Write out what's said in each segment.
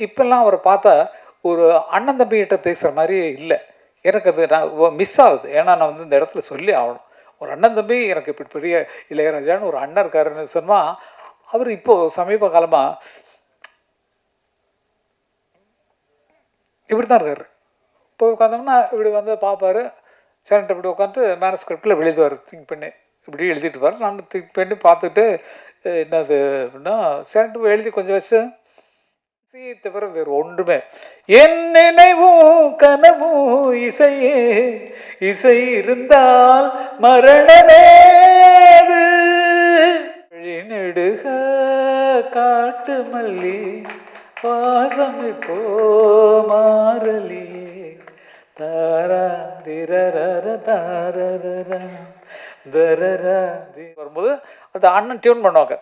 இப்பெல்லாம் அவரை பார்த்தா ஒரு அண்ணன் தம்பிகிட்ட பேசுகிற மாதிரியே இல்லை. எனக்கு அது நான் மிஸ் ஆகுது. ஏன்னா நான் வந்து இந்த இடத்துல சொல்லி ஆகணும். ஒரு அண்ணன் தம்பி எனக்கு இப்படி பெரிய இளையராஜான்னு ஒரு அண்ணன் இருக்காருன்னு சொன்னால், அவர் இப்போது சமீப காலமாக இப்படி தான் இருக்காரு. இப்போ உட்காந்தோம்னா இப்படி வந்து பார்ப்பார், சேனட்டை இப்படி உட்காந்து மேனஸ்கிரிப்டில் எழுதுவார். திங்க் பண்ணி இப்படி எழுதிட்டு பாரு. நான் திங்க் பண்ணி பார்த்துட்டு என்னது அப்படின்னா சேனட்டு எழுதி கொஞ்சம் வச்சு தவிர வேறு ஒன்றுமே. என் நினைவும் கனவும் இசையே, இசை இருந்தால் மரணமேது, நெடுக காட்டு மல்லி வாசம் இப்போ மாறலியே தாரா திரர தாரர தரரா வரும்போது அந்த அண்ணன் டியூன் பண்ணுவாங்க.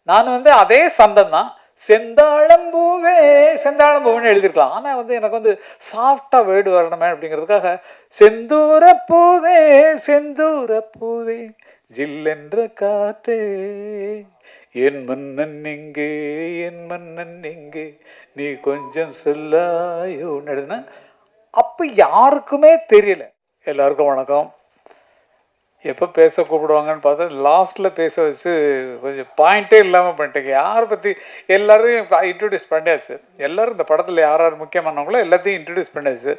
நான் வந்து அதே சந்தம் தான். செந்தாழம்பூவே செந்தாழம்பூன்னு எழுதிருக்கலாம். ஆனால் வந்து எனக்கு வந்து சாஃப்டா வேர்டு வரணுமே அப்படிங்கிறதுக்காக செந்தூர பூவே செந்தூர பூவே ஜில்லென்ற காத்தே என் மன்னன் எங்கே என் மன்னன் எங்கே நீ கொஞ்சம் சொல்லாயோ எழுதுனா அப்போ யாருக்குமே தெரியல. எல்லாருக்கும் வணக்கம். எப்போ பேச கூப்பிடுவாங்கன்னு பார்த்தா லாஸ்ட்டில் பேச வச்சு கொஞ்சம் பாயிண்ட்டே இல்லாமல் பண்ணிட்டேங்க. யாரை பற்றி எல்லோரும் இன்ட்ரடியூஸ் பண்ணியாச்சு. எல்லோரும் இந்த படத்தில் யார் யார் முக்கியமானவங்களோ எல்லாத்தையும் இன்ட்ரடியூஸ் பண்ணியாச்சு.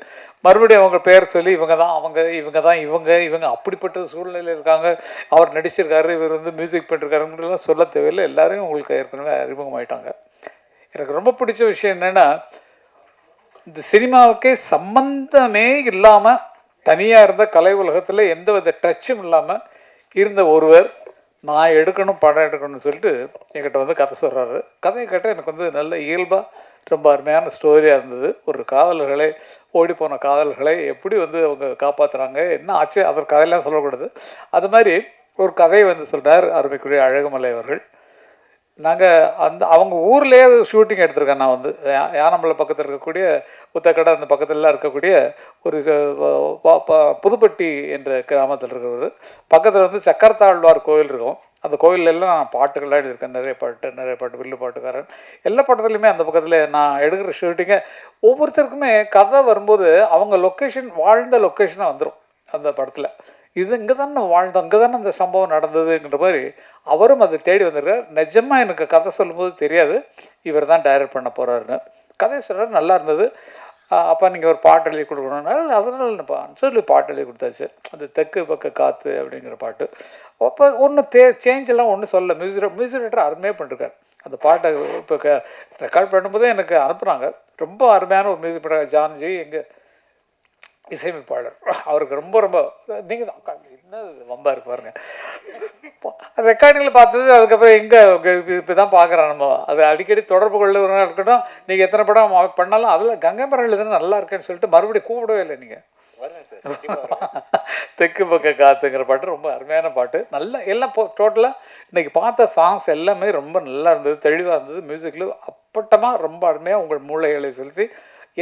மறுபடியும் அவங்க பேர் சொல்லி இவங்க தான் அவங்க இவங்க தான் இவங்க அப்படிப்பட்ட சூழ்நிலையில் இருக்காங்க, அவர் நடிச்சிருக்காரு, இவர் வந்து மியூசிக் பண்ணிருக்காருன்றலாம் சொல்ல தேவையில்லை. எல்லாரையும் உங்களுக்கு ஏற்கனவே அறிமுகமாயிட்டாங்க. எனக்கு ரொம்ப பிடிச்ச விஷயம் என்னென்னா, இந்த சினிமாவுக்கே சம்பந்தமே இல்லாமல் தனியாக இருந்த கலை உலகத்தில் எந்த வித டச்சும் இல்லாமல் இருந்த ஒருவர் நான் எடுக்கணும் படம் எடுக்கணும்னு சொல்லிட்டு என்கிட்ட வந்து கதை சொல்கிறாரு. கதையை கேட்டால் எனக்கு வந்து நல்ல இயல்பாக ரொம்ப அருமையான ஸ்டோரியாக இருந்தது. ஒரு காதலர்களை ஓடி போன காதல்களை எப்படி வந்து அவங்க காப்பாற்றுறாங்க, என்ன ஆச்சு, அவர் கதையெல்லாம் சொல்லக்கூடாது. அது மாதிரி ஒரு கதையை வந்து சொல்கிறார் அருமைக்குரிய அழகுமலை அவர்கள். நாங்கள் அவங்க ஊர்லேயே ஷூட்டிங் எடுத்திருக்கேன். நான் வந்து யானமலை பக்கத்தில் இருக்கக்கூடிய புத்தக்கடை அந்த பக்கத்துலலாம் இருக்கக்கூடிய ஒரு புதுப்பட்டி என்ற கிராமத்தில் இருக்கிறது. பக்கத்தில் வந்து சக்கரத்தாழ்வார் கோயில் இருக்கும். அந்த கோயிலெல்லாம் நான் பாட்டுகள்லாம் எழுதியிருக்கேன். நிறைய பாட்டு வில்லு பாட்டுக்காரன் எல்லா பாட்டுலையுமே அந்த பக்கத்தில் நான் எடுக்கிற ஷூட்டிங்கை ஒவ்வொருத்தருக்குமே கதை வரும்போது அவங்க லொக்கேஷன் வாழ்ந்த லொக்கேஷனாக வந்துடும் அந்த படத்தில். இது இங்கே தானே வாழ்ந்தோம், இங்கே தானே அந்த சம்பவம் நடந்ததுங்கிற மாதிரி அவரும் அதை தேடி வந்திருக்கார். நிஜமாக எனக்கு கதை சொல்லும்போது தெரியாது இவர் தான் டைரக்ட் பண்ண போகிறாருன்னு. கதை சொல்கிறார், நல்லா இருந்தது. அப்போ நீங்கள் ஒரு பாட்டு எழுதி கொடுக்கணும்னால அதனால சொல்லி பாட்டு எழுதி கொடுத்தாச்சு. அந்த தெற்கு பக்க காற்று அப்படிங்கிற பாட்டு. அப்போ ஒன்றும் சேஞ்ச் எல்லாம் ஒன்றும் சொல்ல. மியூசிக் டைரக்டர் அருமையாக பண்ணிருக்கார். அந்த பாட்டை இப்போ ரெக்கார்ட் பண்ணும்போதே எனக்கு அனுப்புகிறாங்க. ரொம்ப அருமையான ஒரு மியூசிக் டைரக்டர் ஜான்ஜி எங்கள் இசையமைப்பாளர். அவருக்கு ரொம்ப ரொம்ப நீங்கள் தான் என்ன வம்பா இருக்கு பாருங்க. ரெக்கார்டிங்கில் பார்த்தது அதுக்கப்புறம் எங்கே இப்போ தான் பார்க்குறோம் நம்ம. அது அடிக்கடி தொடர்பு கொள்ள இருக்கட்டும். நீங்கள் எத்தனை படம் பண்ணாலும் அதில் கங்கை மரம் எழுதுனா நல்லா இருக்குன்னு சொல்லிட்டு மறுபடியும் கூப்பிடவே இல்லை நீங்கள். தெற்கு பக்க காத்துங்கிற பாட்டு ரொம்ப அருமையான பாட்டு. நல்லா எல்லாம் டோட்டலாக இன்னைக்கு பார்த்த சாங்ஸ் எல்லாமே ரொம்ப நல்லா இருந்தது, தெளிவாக இருந்தது. மியூசிக்கில் அப்பட்டமாக ரொம்ப அருமையாக உங்கள் மூளைகளை செலுத்தி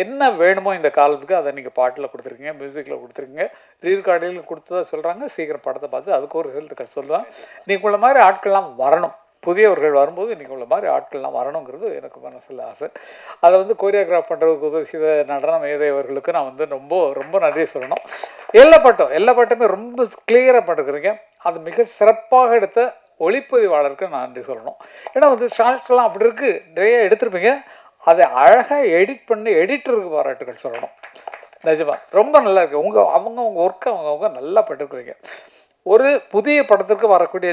என்ன வேணுமோ இந்த காலத்துக்கு அதை நீங்கள் பாட்டில் கொடுத்துருக்கீங்க, மியூசிக்கில் கொடுத்துருக்கீங்க, ரீரெக்கார்டில் கொடுத்ததா சொல்கிறாங்க. சீக்கிரம் படத்தை பார்த்து அதுக்கு ஒரு ரிசல்ட் சொல்லுவாங்க. நீங்கள் உள்ள மாதிரி ஆட்கள்லாம் வரணும். புதியவர்கள் வரும்போது நீங்கள் உள்ள மாதிரி ஆட்கள்லாம் வரணுங்கிறது எனக்கு மனசில் ஆசை. அதை வந்து கோரியோகிராஃப் பண்ணுறதுக்கு உதவி செய்த நடன மேதையவர்களுக்கு நான் வந்து ரொம்ப ரொம்ப நன்றி சொல்லணும். எல்லா பாட்டுமே ரொம்ப கிளியராக பண்ணிருக்கிறீங்க. அது மிக சிறப்பாக எடுத்த ஒளிப்பதிவாளருக்கு நான் நன்றி சொல்லணும். ஏன்னா வந்து ஷார்ட்ஸ்லாம் அப்படி இருக்குது, நிறைய எடுத்திருப்பீங்க. அதை அழகாக எடிட் பண்ணி எடிட்டருக்கு பாராட்டுகள் சொல்லணும். நிஜமா ரொம்ப நல்லா இருக்குது. உங்கள் ஒர்க்கை அவங்க நல்லா பண்ணிருக்கிறீங்க. ஒரு புதிய படத்திற்கு வரக்கூடிய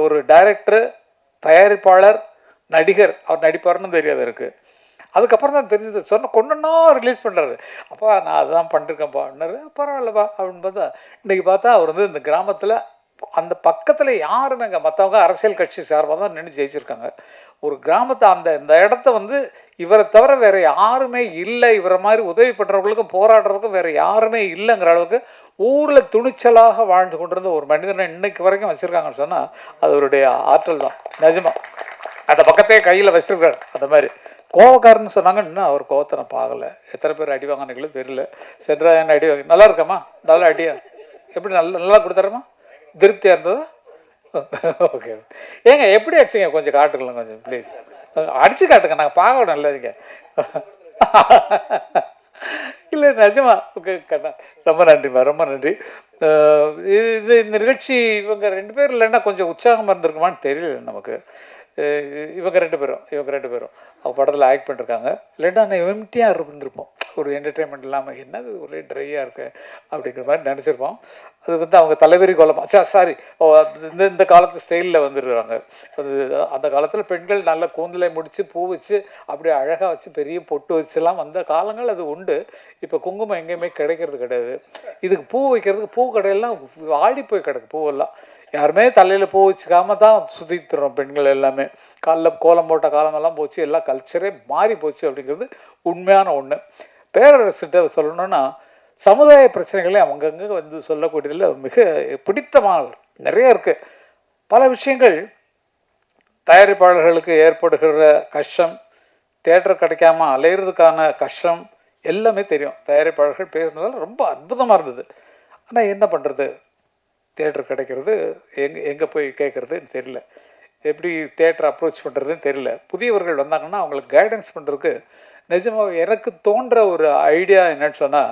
ஒரு டைரக்டர், தயாரிப்பாளர், நடிகர், அவர் நடிப்பார்னு தெரியாது இருக்குது. அதுக்கப்புறம் தான் தெரிஞ்சது. கொண்டுன்னா ரிலீஸ் பண்ணுறாரு. அப்போ நான் அதுதான் பண்ணிருக்கேன்ப்பான்னாரு. பரவாயில்லப்பா அப்படின்னு பார்த்தா இன்றைக்கி பார்த்தா அவர் வந்து இந்த கிராமத்தில் அந்த பக்கத்தில் யாருமேங்க மற்றவங்க அரசியல் கட்சி சார்பாக தான் நின்று ஜெயிச்சிருக்காங்க. ஒரு கிராமத்தை இந்த இடத்த வந்து இவரை தவிர வேறு யாருமே இல்லை, இவரை மாதிரி உதவி பண்ணுறவங்களுக்கும் போராடுறதுக்கும் வேறு யாருமே இல்லைங்கிற அளவுக்கு ஊரில் துணிச்சலாக வாழ்ந்து கொண்டிருந்த ஒரு மனிதனை இன்னைக்கு வரைக்கும் வச்சுருக்காங்கன்னு சொன்னால் அது அவருடைய ஆற்றல் தான். நிஜமா அந்த பக்கத்தையே கையில் வச்சுருக்காரு. அந்த மாதிரி கோவக்காரன்னு சொன்னாங்க. இன்னும் அவர் கோவத்தை நான் பார்க்கல. எத்தனை பேர் அடி வாங்கினீங்களும் தெரியல. சென்றா என்ன அடி வாங்கி நல்லா இருக்காம்மா, நல்லா அடியா எப்படி நல்லா கொடுத்தாரம்மா, திருப்தியாக இருந்ததா? ஓகே. ஏங்க எப்படி அடிச்சிங்க கொஞ்சம் காட்டுக்கலாம் கொஞ்சம் ப்ளீஸ். அடிச்சு காட்டுங்க, நாங்கள் பார்க்க இல்லை நீங்கள். இல்லை நிஜமா. ஓகே கண்ணா, ரொம்ப நன்றிம்மா, ரொம்ப நன்றி. இது இந்த நிகழ்ச்சி இவங்க 2 பேர் இல்லைன்னா கொஞ்சம் உற்சாகமாக இருந்திருக்குமான்னு தெரியல நமக்கு. இவங்க ரெண்டு பேரும் அவங்க படத்தில் ஆக்ட் பண்ணிருக்காங்க. இல்லைன்னா நான் எம்டியாக இருந்திருப்போம், ஒரு என்டர்டெயின்மெண்ட் இல்லாமல் என்னது ஒரே ட்ரையாக இருக்கு அப்படிங்கிற மாதிரி நினச்சிருப்போம். அது வந்து அவங்க தலைவரி கோலமாக சாரி இந்த காலத்து ஸ்டைலில் வந்துடுறாங்க. அது அந்த காலத்தில் பெண்கள் நல்ல கூந்தலை முடித்து பூ வச்சு அப்படியே அழகாக வச்சு பெரிய பொட்டு வச்சுலாம் வந்த காலங்கள் அது உண்டு. இப்போ குங்குமம் எங்கேயுமே கிடைக்கிறது கிடையாது. இதுக்கு பூ வைக்கிறதுக்கு பூ கடையெல்லாம் ஆடி போய் கிடக்கு பூவெல்லாம். யாருமே தலையில் பூ வச்சுக்காம தான் சுற்றிட்டுறோம் பெண்கள் எல்லாமே. காலில் கோலம் போட்ட காலமெல்லாம் போச்சு, எல்லாம் கல்ச்சரே மாறி போச்சு அப்படிங்கிறது உண்மையான ஒன்று. பேரரசிட்ட சொல்லணும்னா சமுதாய பிரச்சனைகளே அவங்கங்க வந்து சொல்லக்கூடியதில் மிக பிடித்தமானவர் நிறைய இருக்குது. பல விஷயங்கள் தயாரிப்பாளர்களுக்கு ஏற்படுகிற கஷ்டம், தேட்டர் கிடைக்காம அலையிறதுக்கான கஷ்டம் எல்லாமே தெரியும். தயாரிப்பாளர்கள் பேசுனதால் ரொம்ப அற்புதமாக இருந்தது. ஆனால் என்ன பண்ணுறது, தேட்டர் கிடைக்கிறது எங்கே போய் கேட்குறதுன்னு தெரியல, எப்படி தேட்டர் அப்ரோச் பண்ணுறதுன்னு தெரியல. புதியவர்கள் வந்தாங்கன்னா அவங்களுக்கு கைடன்ஸ் பண்ணுறதுக்கு நிஜமாக எனக்கு தோன்ற ஒரு ஐடியா என்னன்னு சொன்னால்,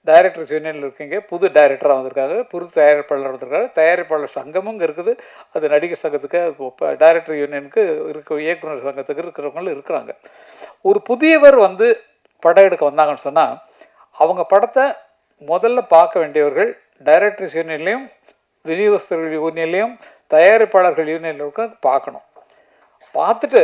டைரக்டர்ஸ் யூனியனில் இருக்கீங்க, புது டைரக்டராக வந்திருக்காங்க, புது தயாரிப்பாளர் வந்திருக்காங்க, தயாரிப்பாளர் சங்கமும் இங்கே இருக்குது, அது நடிகர் சங்கத்துக்கு டைரக்டர் யூனியனுக்கு இருக்க இயக்குனர் சங்கத்துக்கு இருக்கிறவங்களும் இருக்கிறாங்க. ஒரு புதியவர் வந்து படம் எடுக்க வந்தாங்கன்னு சொன்னால் அவங்க படத்தை முதல்ல பார்க்க வேண்டியவர்கள் டைரக்டர்ஸ் யூனியன்லேயும் விநியோகஸ்தர்கள் யூனியன்லேயும் தயாரிப்பாளர்கள் யூனியன்ல பார்க்கணும். பார்த்துட்டு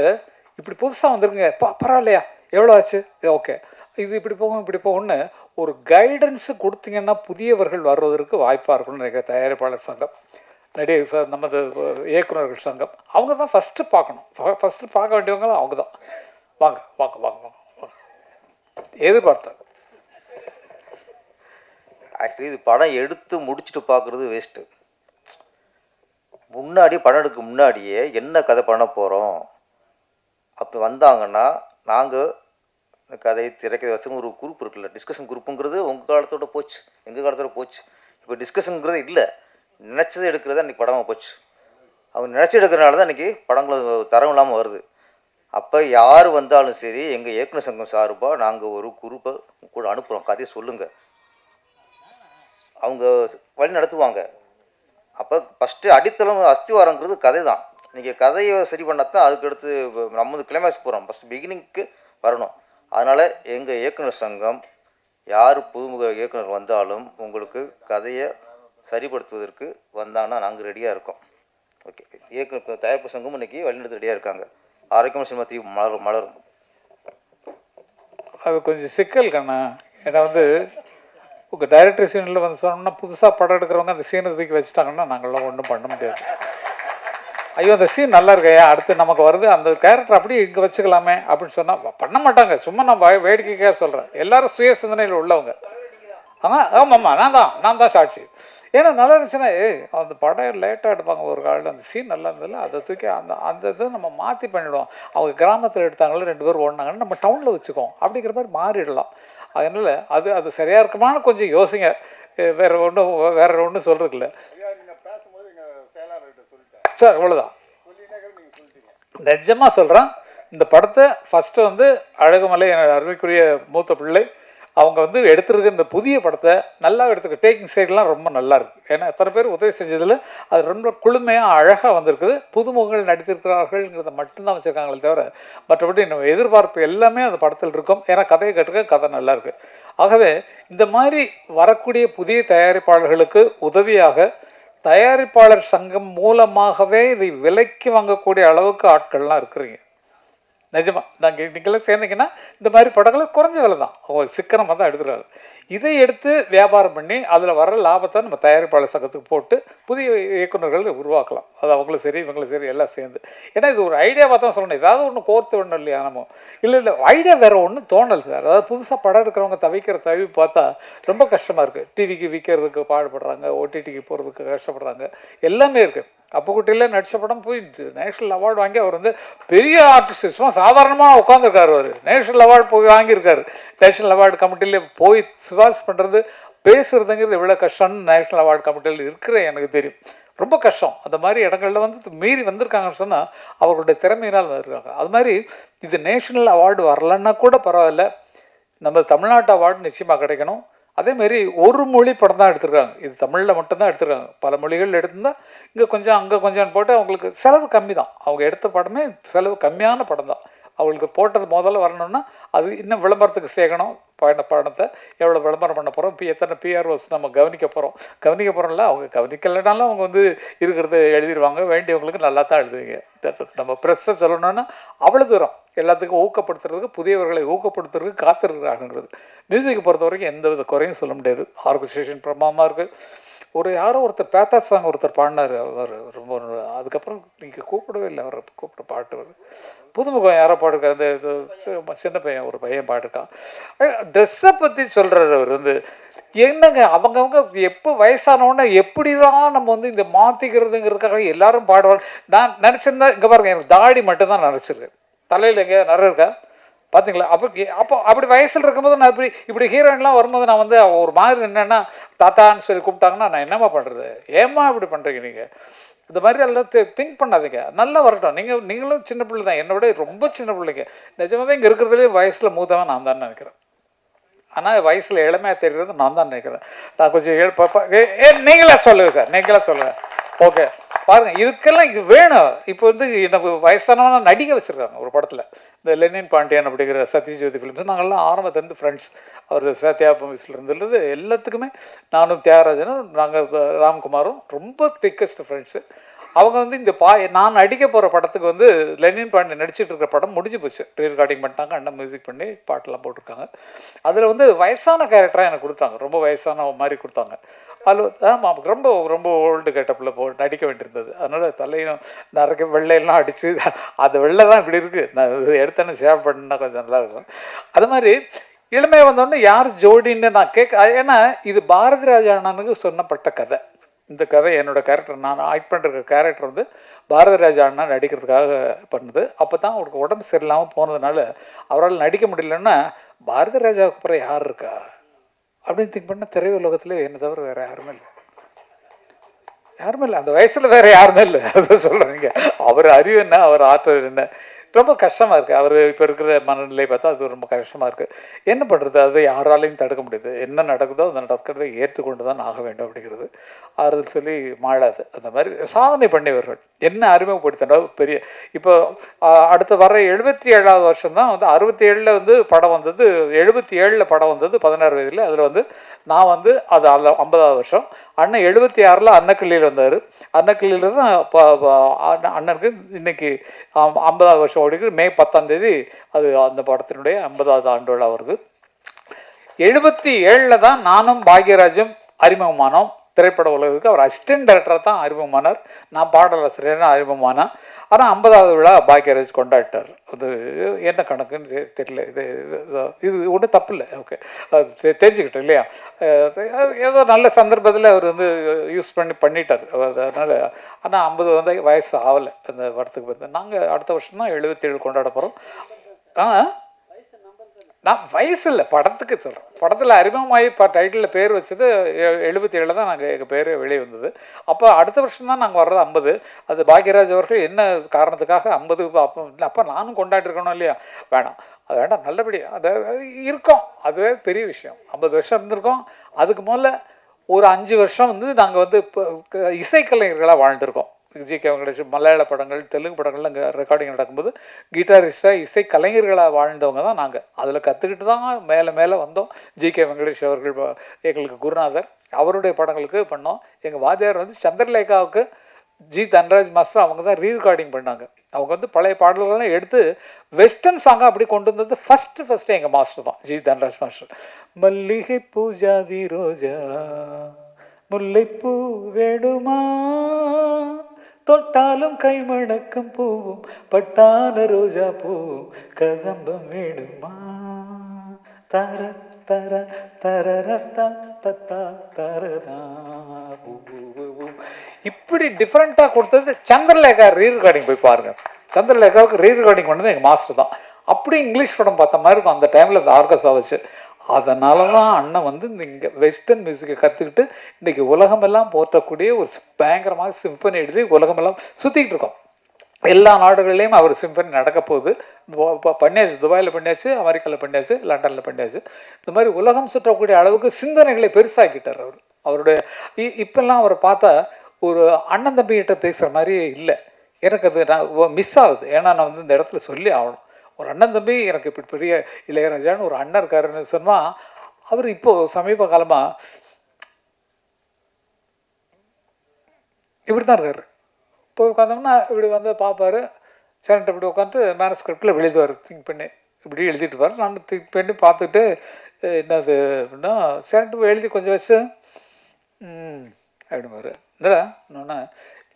இப்படி புதுசாக வந்துருங்க, பரவாயில்லையா, எவ்வளோ ஆச்சு, ஓகே, இது இப்படி போகும் இப்படி போகும்னு ஒரு கைடன்ஸு கொடுத்தீங்கன்னா புதியவர்கள் வர்றதற்கு வாய்ப்பாக இருக்கணும்னு நினைக்கிறேன். தயாரிப்பாளர் சங்கம், நடிகர் நமது இயக்குநர்கள் சங்கம், அவங்க தான் ஃபஸ்ட்டு பார்க்கணும். ஃபஸ்ட்டு பார்க்க வேண்டியவங்களும் அவங்க தான். வாங்க வாங்க வாங்க வாங்க வாங்க. எதிர்பார்த்தாங்க. ஆக்சுவலி இது படம் எடுத்து முடிச்சுட்டு பார்க்குறது வேஸ்ட்டு. முன்னாடி படம் எடுக்க முன்னாடியே என்ன கதை பண்ண போகிறோம் அப்படி வந்தாங்கன்னா நாங்கள் இந்த கதையை திரைக்கதை வச்சு ஒரு குரூப் இருக்குல்ல, டிஸ்கஷன் குரூப்புங்கிறது உங்கள் காலத்தோட போச்சு, எங்கள் காலத்தோட போச்சு. இப்போ டிஸ்கஷனுங்கிறது இல்லை, நினச்சதை எடுக்கிறது அன்றைக்கி படமாக போச்சு. அவங்க நினச்சி எடுக்கிறனால தான் இன்றைக்கி படங்கள் தரம் இல்லாமல் வருது. அப்போ யார் வந்தாலும் சரி எங்கள் இயக்குனர் சங்கம் சார்பாக நாங்கள் ஒரு குரூப்பை கூட அனுப்புகிறோம், கதையை சொல்லுங்கள், அவங்க வழி நடத்துவாங்க. அப்போ ஃபஸ்ட்டு அடித்தளம் அஸ்திவாரங்கிறது கதை தான். நீங்கள் கதையை சரி பண்ணால் தான் அதுக்கடுத்து நம்ம கிளைமேக்ஸ் போகிறோம், ஃபஸ்ட்டு பிகினிங்க்கு வரணும். அதனால் எங்கள் இயக்குனர் சங்கம் யார் புதுமுக இயக்குனர் வந்தாலும் உங்களுக்கு கதையை சரிப்படுத்துவதற்கு வந்தாங்கன்னா நாங்கள் ரெடியாக இருக்கோம். ஓகே, இயக்குனர் தயாரிப்பு சங்கம் இன்றைக்கி வழிநடத்த ரெடியாக இருக்காங்க. ஆரோக்கியமான சினிமா தீ மலரும். அது கொஞ்சம் சிக்கல் கண்ணா. ஏன்னா வந்து உங்கள் டைரக்டர் சீனில் வந்து சொன்னோம்னா புதுசாக படம் எடுக்கிறவங்க அந்த சீனை தூக்கி வச்சுட்டாங்கன்னா நாங்கள்லாம் ஒன்றும் பண்ண முடியாது. ஐயோ அந்த சீன் நல்லா இருக்கையா, அடுத்து நமக்கு வருது, அந்த கேரக்டர் அப்படியே இங்கே வச்சுக்கலாமே அப்படின்னு சொன்னால் பண்ண மாட்டாங்க. சும்மா நான் வேடிக்கைக்காக சொல்கிறேன், எல்லாரும் சுய சிந்தனையில் உள்ளவங்க. ஆனால் ஆமாம்மா நான் தான் சாட்சி. ஏன்னா நல்லா இருந்துச்சுன்னா அந்த படம் லேட்டாக எடுப்பாங்க ஒரு காலையில், அந்த சீன் நல்லா இருந்ததில்ல, அதை தூக்கி அந்த இதை நம்ம மாற்றி பண்ணிவிடுவோம். அவங்க கிராமத்தில் எடுத்தாங்களும் 2 பேர் ஓடினாங்கன்னு நம்ம டவுனில் வச்சுக்கோம் அப்படிங்கிற மாதிரி மாறிடலாம். அதனால் அது சரியாக இருக்குமான்னு கொஞ்சம் யோசிங்க. வேற ஒன்றும் சொல்கிறதுக்கு இல்லை சார், அவ்வளோதான். நிஜமாக சொல்கிறேன், இந்த படத்தை ஃபஸ்ட்டு வந்து அழகுமலை அருமைக்குரிய மூத்த பிள்ளை அவங்க வந்து எடுத்துருக்க இந்த புதிய படத்தை நல்லா எடுத்துக்க. டேக்கிங் சைட்லாம் ரொம்ப நல்லா இருக்குது. ஏன்னா எத்தனை பேர் உதவி செஞ்சதில் அது ரொம்ப குளுமையாக அழகாக வந்திருக்குது. புதுமுகங்கள் நடித்திருக்கிறார்கள்ங்கிறத மட்டும்தான் வச்சுருக்காங்களே தவிர மற்றபடி நம்ம எதிர்பார்ப்பு எல்லாமே அந்த படத்தில் இருக்கும். ஏன்னா கதையை கட்டுக்க கதை நல்லா இருக்குது. ஆகவே இந்த மாதிரி வரக்கூடிய புதிய தயாரிப்பாளர்களுக்கு உதவியாக தயாரிப்பாளர் சங்கம் மூலமாகவே இதை விலைக்கு வாங்கக்கூடிய அளவுக்கு ஆட்கள்லாம் இருக்கிறீங்க. நிஜமா நீங்களாம் சேர்ந்தீங்கன்னா இந்த மாதிரி படங்களை குறைஞ்ச விலை தான், அவங்க சிக்கனமாக தான் எடுத்துருக்காங்க. இதை எடுத்து வியாபாரம் பண்ணி அதில் வர லாபத்தை நம்ம தயாரிப்பாளர் சங்கத்துக்கு போட்டு புதிய இயக்குநர்கள் உருவாக்கலாம். அது அவங்களும் சரி இவங்களும் சரி எல்லாம் சேர்ந்து. ஏன்னா இது ஒரு ஐடியாவாக தான் சொல்லணும், ஏதாவது ஒன்று கோர்த்து விடணும் இல்லையா நம்ம. இல்லை ஐடியா வேறு ஒன்றும் தோணல் சார். அதாவது புதுசாக படம் எடுக்கிறவங்க தவிக்கிற தவி பார்த்தா ரொம்ப கஷ்டமாக இருக்குது. டிவிக்கு விற்கிறதுக்கு பாடுபடுறாங்க, ஓடிடிக்கு போகிறதுக்கு கஷ்டப்படுறாங்க, எல்லாமே இருக்குது. அப்புக்குட்டியில் நடித்த படம் போய் நேஷ்னல் அவார்டு வாங்கி அவர் வந்து பெரிய ஆர்டிஸ்ட், சும்மா சாதாரணமாக உட்காந்துருக்காரு. அவர் நேஷ்னல் அவார்டு போய் வாங்கியிருக்காரு. நேஷ்னல் அவார்டு கமிட்டியில் போய் சிபாரிசு பண்ணுறது பேசுறதுங்கிறது எவ்வளோ கஷ்டம்னு நேஷ்னல் அவார்டு கமிட்டியில் இருக்கிற எனக்கு தெரியும். ரொம்ப கஷ்டம். அந்த மாதிரி இடங்கள்ல வந்து மீறி வந்திருக்காங்கன்னு சொன்னால் அவர்களுடைய திறமையினால் வந்திருக்காங்க. அது மாதிரி இது நேஷனல் அவார்டு வரலன்னா கூட பரவாயில்ல, நம்ம தமிழ்நாட்டு அவார்டு நிச்சயமாக கிடைக்கணும். அதேமாரி ஒரு மொழி படம் தான் எடுத்திருக்காங்க, இது தமிழில் மட்டும்தான் எடுத்திருக்காங்க. பல மொழிகள் எடுத்திருந்தால் இங்கே கொஞ்சம் அங்கே கொஞ்சம் போட்டு அவங்களுக்கு செலவு கம்மி தான். அவங்க எடுத்த படமே செலவு கம்மியான படம் தான். அவங்களுக்கு போட்டது முதல்ல வரணும்னா அது இன்னும் விளம்பரத்துக்கு சேர்க்கணும். படத்தை எவ்வளோ விளம்பரம் பண்ண போகிறோம், இப்போ எத்தனை பிஆர்ஓஸ் நம்ம கவனிக்க போகிறோம்ல. அவங்க கவனிக்கலைனாலும் அவங்க வந்து இருக்கிறத எழுதிடுவாங்க. வேண்டியவங்களுக்கு நல்லா தான் எழுதுவீங்க. நம்ம ப்ரெஸ்ஸை சொல்லணும்னா அவ்வளோ தூரம் எல்லாத்துக்கும் ஊக்கப்படுத்துறதுக்கு, புதியவர்களை ஊக்கப்படுத்துறதுக்கு காத்திருக்கிறாங்கிறது. மியூசிக்கை பொறுத்த வரைக்கும் எந்த வித குறையும் சொல்ல முடியாது. ஆர்கஸ்ட்ரேஷன் பிரமாதமாக இருக்குது. யாரோ ஒருத்தர் பேத்தா சாங் ஒருத்தர் பாடினார், அவர் ரொம்ப. அதுக்கப்புறம் நீங்கள் கூப்பிடவே இல்லை, அவரை கூப்பிட்ட பாட்டு வருது. புதுமுகம் யாரோ பாடுக்கா, அந்த சின்ன பையன் ஒரு பையன் பாடுக்கான். ட்ரெஸ்ஸை பற்றி சொல்கிறார் அவர் வந்து. என்னங்க அவங்கவுங்க எப்போ வயசானவொன்னே எப்படிதான் நம்ம வந்து இந்த மாற்றிக்கிறதுங்கிறதுக்காக எல்லாரும் பாடுவாங்க. நான் நினச்சிருந்தா இங்கே பாருங்க, எனக்கு தாடி மட்டும்தான் நினச்சிருக்கு, தலையில் எங்கே நிறைய இருக்கா பார்த்தீங்களா? அப்போ அப்படி வயசில் இருக்கும்போது நான் இப்படி ஹீரோயின்லாம் வரும்போது நான் வந்து ஒரு மாதிரி என்னென்னா தாத்தான்னு சொல்லி கூப்பிட்டாங்கன்னா நான் என்னம்மா பண்ணுறது? ஏம்மா இப்படி பண்ணுறீங்க நீங்கள்? இந்த மாதிரி எல்லாம் திங்க் பண்ணாதீங்க. நல்லா வரட்டும். நீங்களும் சின்ன பிள்ளை தான், என்னை விட ரொம்ப சின்ன பிள்ளைங்க. நிஜமாவே இங்கே இருக்கிறதுலேயே வயசில் மூத்தவன் நான் தான் நினைக்கிறேன். ஆனால் வயசில் இளமையாக தெரிகிறது நான் தான் நினைக்கிறேன். நான் கொஞ்சம் நீங்களா சொல்லுங்கள் சார், நீங்களா சொல்லுங்கள். ஓகே பாருங்க, இதுக்கெல்லாம் இது வேணும். இப்போ வந்து நம்ம வயசானவனா நடிக்க வச்சிருக்காங்க ஒரு படத்தில். இந்த லெனின் பாண்டியன் அப்படிங்கிற சத்யஜோதி ஃபிலிம்ஸ் நாங்கள்லாம் ஆரம்பத்துலேருந்து ஃப்ரெண்ட்ஸ். அவர் சத்யாபமிஸ்ல இருந்துள்ளது எல்லாத்துக்குமே நானும் தியாகராஜனும் நாங்கள் ராம்குமாரும் ரொம்ப திக்கஸ்ட் ஃப்ரெண்ட்ஸு. அவங்க வந்து இந்த நான் நடிக்க போகிற படத்துக்கு வந்து லெனின் பாண்டியன் நடிச்சிட்டு இருக்கிற படம் முடிஞ்சு போச்சு. ரீரெக்கார்டிங் பண்ணிட்டாங்க, அண்ணன் மியூசிக் பண்ணி பாட்டெல்லாம் போட்டிருக்காங்க. அதில் வந்து வயசான கேரக்டராக எனக்கு கொடுத்தாங்க, ரொம்ப வயசான மாதிரி கொடுத்தாங்க. ஆமாம், ரொம்ப ரொம்ப ஓல்டு கெட்டப்பில் நடிக்க வேண்டியிருந்தது. அதனால் தலையும் நிறைய வெள்ளையெல்லாம் அடித்து அந்த வெள்ளை தான் இப்படி இருக்குது. நான் எடுத்தேன்னு சேவ் பண்ணால் கொஞ்சம் நல்லாயிருக்கும். அது மாதிரி இளமையை வந்தோடனே யார் ஜோடின்னு நான் ஏன்னா இது பாரதி ராஜா அண்ணனுக்கு சொன்னப்பட்ட கதை. இந்த கதை என்னோட கேரக்டர், நான் ஆக்ட் பண்ணுற கேரக்டர் வந்து பாரதி ராஜா அண்ணா நடிக்கிறதுக்காக பண்ணுது. அப்போ தான் அவருக்கு உடம்பு சரியில்லாமல் போனதுனால அவரால் நடிக்க முடியலன்னா பாரதி ராஜாவுக்கு அப்புறம் யார் இருக்கா அப்படின்னு திங்க் பண்ண திரையுலகத்துல என்ன தவிர வேற யாருமே இல்லை, அந்த வயசுல வேற யாருமே இல்லை. அதை சொல்றீங்க. அவர் அறிவு என்ன, அவர் ஆற்றல் என்ன, ரொம்ப கஷ்டமா இருக்கு. அவர் இப்போ இருக்கிற மனநிலை பார்த்தா அது ரொம்ப கஷ்டமா இருக்கு. என்ன பண்றது, அது யாராலையும் தடுக்க முடியாது. என்ன நடக்குதோ அந்த நடக்கிறத ஏற்றுக்கொண்டு தான் ஆக வேண்டும் அப்படிங்கிறது. ஆறுதல் சொல்லி மாளாது. அந்த மாதிரி சாதனை பண்ணியவர்கள் என்ன அறிமுகப்படுத்தினா பெரிய. இப்போ அடுத்து வர 77வது வருஷம் தான் வந்து 67ல் வந்து படம் வந்தது, 77ல் படம் வந்தது 16 வயதில். அதில் வந்து நான் வந்து அது 50வது வருஷம். அண்ணன் 76ல் அன்னக்கிள்ளியில் வந்தார். அன்னக்கிள்ளியில் தான் அண்ணனுக்கு இன்னைக்கு 50வது வருஷம் ஓடிக்கு. மே 10ஆம் தேதி அது அந்த படத்தினுடைய 50வது ஆண்டு விழா வருது. 77ல் தான் நானும் பாக்யராஜும் அறிமுகமானோம் திரைப்பட உலகத்துக்கு. அவர் அசிஸ்டன்ட் டைரக்டராக தான் அறிமுகமானார், நான் பாடலாசிரியராக அறிமுகமானேன். ஆனால் 50வது விழா பாக்யராஜ் கொண்டாடிட்டார். அது என்ன கணக்குன்னு தெரியல. இது ஒன்றும் தப்பு இல்லை. ஓகே, அது தெரிஞ்சுக்கிட்டோம் இல்லையா? ஏதோ நல்ல சந்தர்ப்பத்தில் அவர் வந்து யூஸ் பண்ணிட்டார். அதனால் ஆனால் 50 வந்து வயசு ஆகலை அந்த படத்துக்கு வந்து. நாங்கள் அடுத்த வருஷம் தான் 77 கொண்டாட போகிறோம். நான் வயசு இல்லை, படத்துக்கு சொல்கிறேன். படத்தில் அறிமுகமாகி டைட்டிலில் பேர் வச்சது 77 தான் நாங்கள் எங்கள் பேர் வெளியே வந்தது. அப்போ அடுத்த வருஷம் தான் நாங்கள் வர்றது 50. அது பாக்யராஜ் அவர்கள் என்ன காரணத்துக்காக 50 அப்போ நானும் கொண்டாடிருக்கணும் இல்லையா? வேணாம், அது வேண்டாம், நல்லபடியாக அது இருக்கோம். அதுவே பெரிய விஷயம். 50 வருஷம் இருந்திருக்கோம். அதுக்கு முதல்ல ஒரு 5 வருஷம் வந்து நாங்கள் வந்து இசைக்கலைஞர்களாக வாழ்ந்துருக்கோம். ஜி.கே. வெங்கடேஷ் மலையாள படங்கள், தெலுங்கு படங்கள்ல அங்கே ரெக்கார்டிங் நடக்கும்போது கிட்டாரிஸ்டாக இசை கலைஞர்களாக வாழ்ந்தவங்க தான் நாங்கள். அதில் கற்றுக்கிட்டு தான் மேலே மேலே வந்தோம். ஜி.கே. வெங்கடேஷ் அவர்கள் எங்களுக்கு குருநாதர். அவருடைய படங்களுக்கு பண்ணோம். எங்கள் வாத்தியார் வந்து சந்திரலேகாவுக்கு ஜி தன்ராஜ் மாஸ்டர் அவங்க தான் ரீரெக்கார்டிங் பண்ணாங்க. அவங்க வந்து பழைய பாடல்கள்லாம் எடுத்து வெஸ்டர்ன் சாங்காக அப்படி கொண்டு வந்தது ஃபஸ்ட்டு எங்கள் மாஸ்டர் தான், ஜி தன்ராஜ் மாஸ்டர். மல்லிகை பூஜாதி ரோஜா முல்லைப்பூ வேடுமா தொட்டாலும் கைமணக்கும் பூவும் பட்டான ரோஜா பூவும் கதம்பம் வேணுமா தர தர தரரத்தா தத்தா தரதா. இப்படி டிஃப்ரெண்ட்டாக கொடுத்தது சந்திரலேகா ரீரெக்கார்டிங் போய் பாருங்க. சந்திரலேகாவுக்கு ரீரெக்கார்டிங் பண்ணது எங்கள் மாஸ்டர் தான். அப்படி இங்கிலீஷ் படம் பார்த்த மாதிரி இருக்கும் அந்த டைமில். இந்த ஆர்கஸ்ட்ரா வச்சு அதனால தான் அண்ணன் வந்து இங்கே வெஸ்டர்ன் மியூசிக்கை கற்றுக்கிட்டு இன்றைக்கி உலகமெல்லாம் போற்றக்கூடிய ஒரு பயங்கரமாக சிம்பனி எழுதி உலகமெல்லாம் சுற்றிக்கிட்டு இருக்கோம். எல்லா நாடுகள்லேயும் அவர் சிம்பனி நடக்க போகுது. பண்ணியாச்சு, துபாயில் பண்ணியாச்சு, அமெரிக்காவில் பண்ணியாச்சு, லண்டனில் பண்ணியாச்சு. இந்த மாதிரி உலகம் சுற்றக்கூடிய அளவுக்கு சிந்தனைகளை பெருசாக்கிட்டார் அவர். அவருடைய இப்பெல்லாம் அவரை பார்த்தா ஒரு அண்ணன் தம்பிகிட்ட பேசுகிற மாதிரியே இல்லை. எனக்கு அது நான் மிஸ் ஆகுது. ஏன்னா நான் வந்து இந்த இடத்துல சொல்லி ஆகணும். ஒரு அண்ணன் தம்பி எனக்கு இப்படி பெரிய இளையராஜான்னு ஒரு அண்ணன் இருக்காருன்னு சொன்னால், அவர் இப்போது சமீப காலமாக இப்படி தான் இருக்காரு. போய் உட்காந்தோம்னா இப்படி வந்து பார்ப்பார், சேனட்டை இப்படி உட்காந்து மேனஸ்கிரிப்டில் எழுதுவார். திங்க் பண்ணி இப்படி எழுதிட்டு இருப்பார். நான் திங்க் பண்ணி பார்த்துட்டு என்னது அப்படின்னா சேனட்டு எழுதி கொஞ்சம் வச்சு அப்படின்பார். என்னடா இன்னொன்று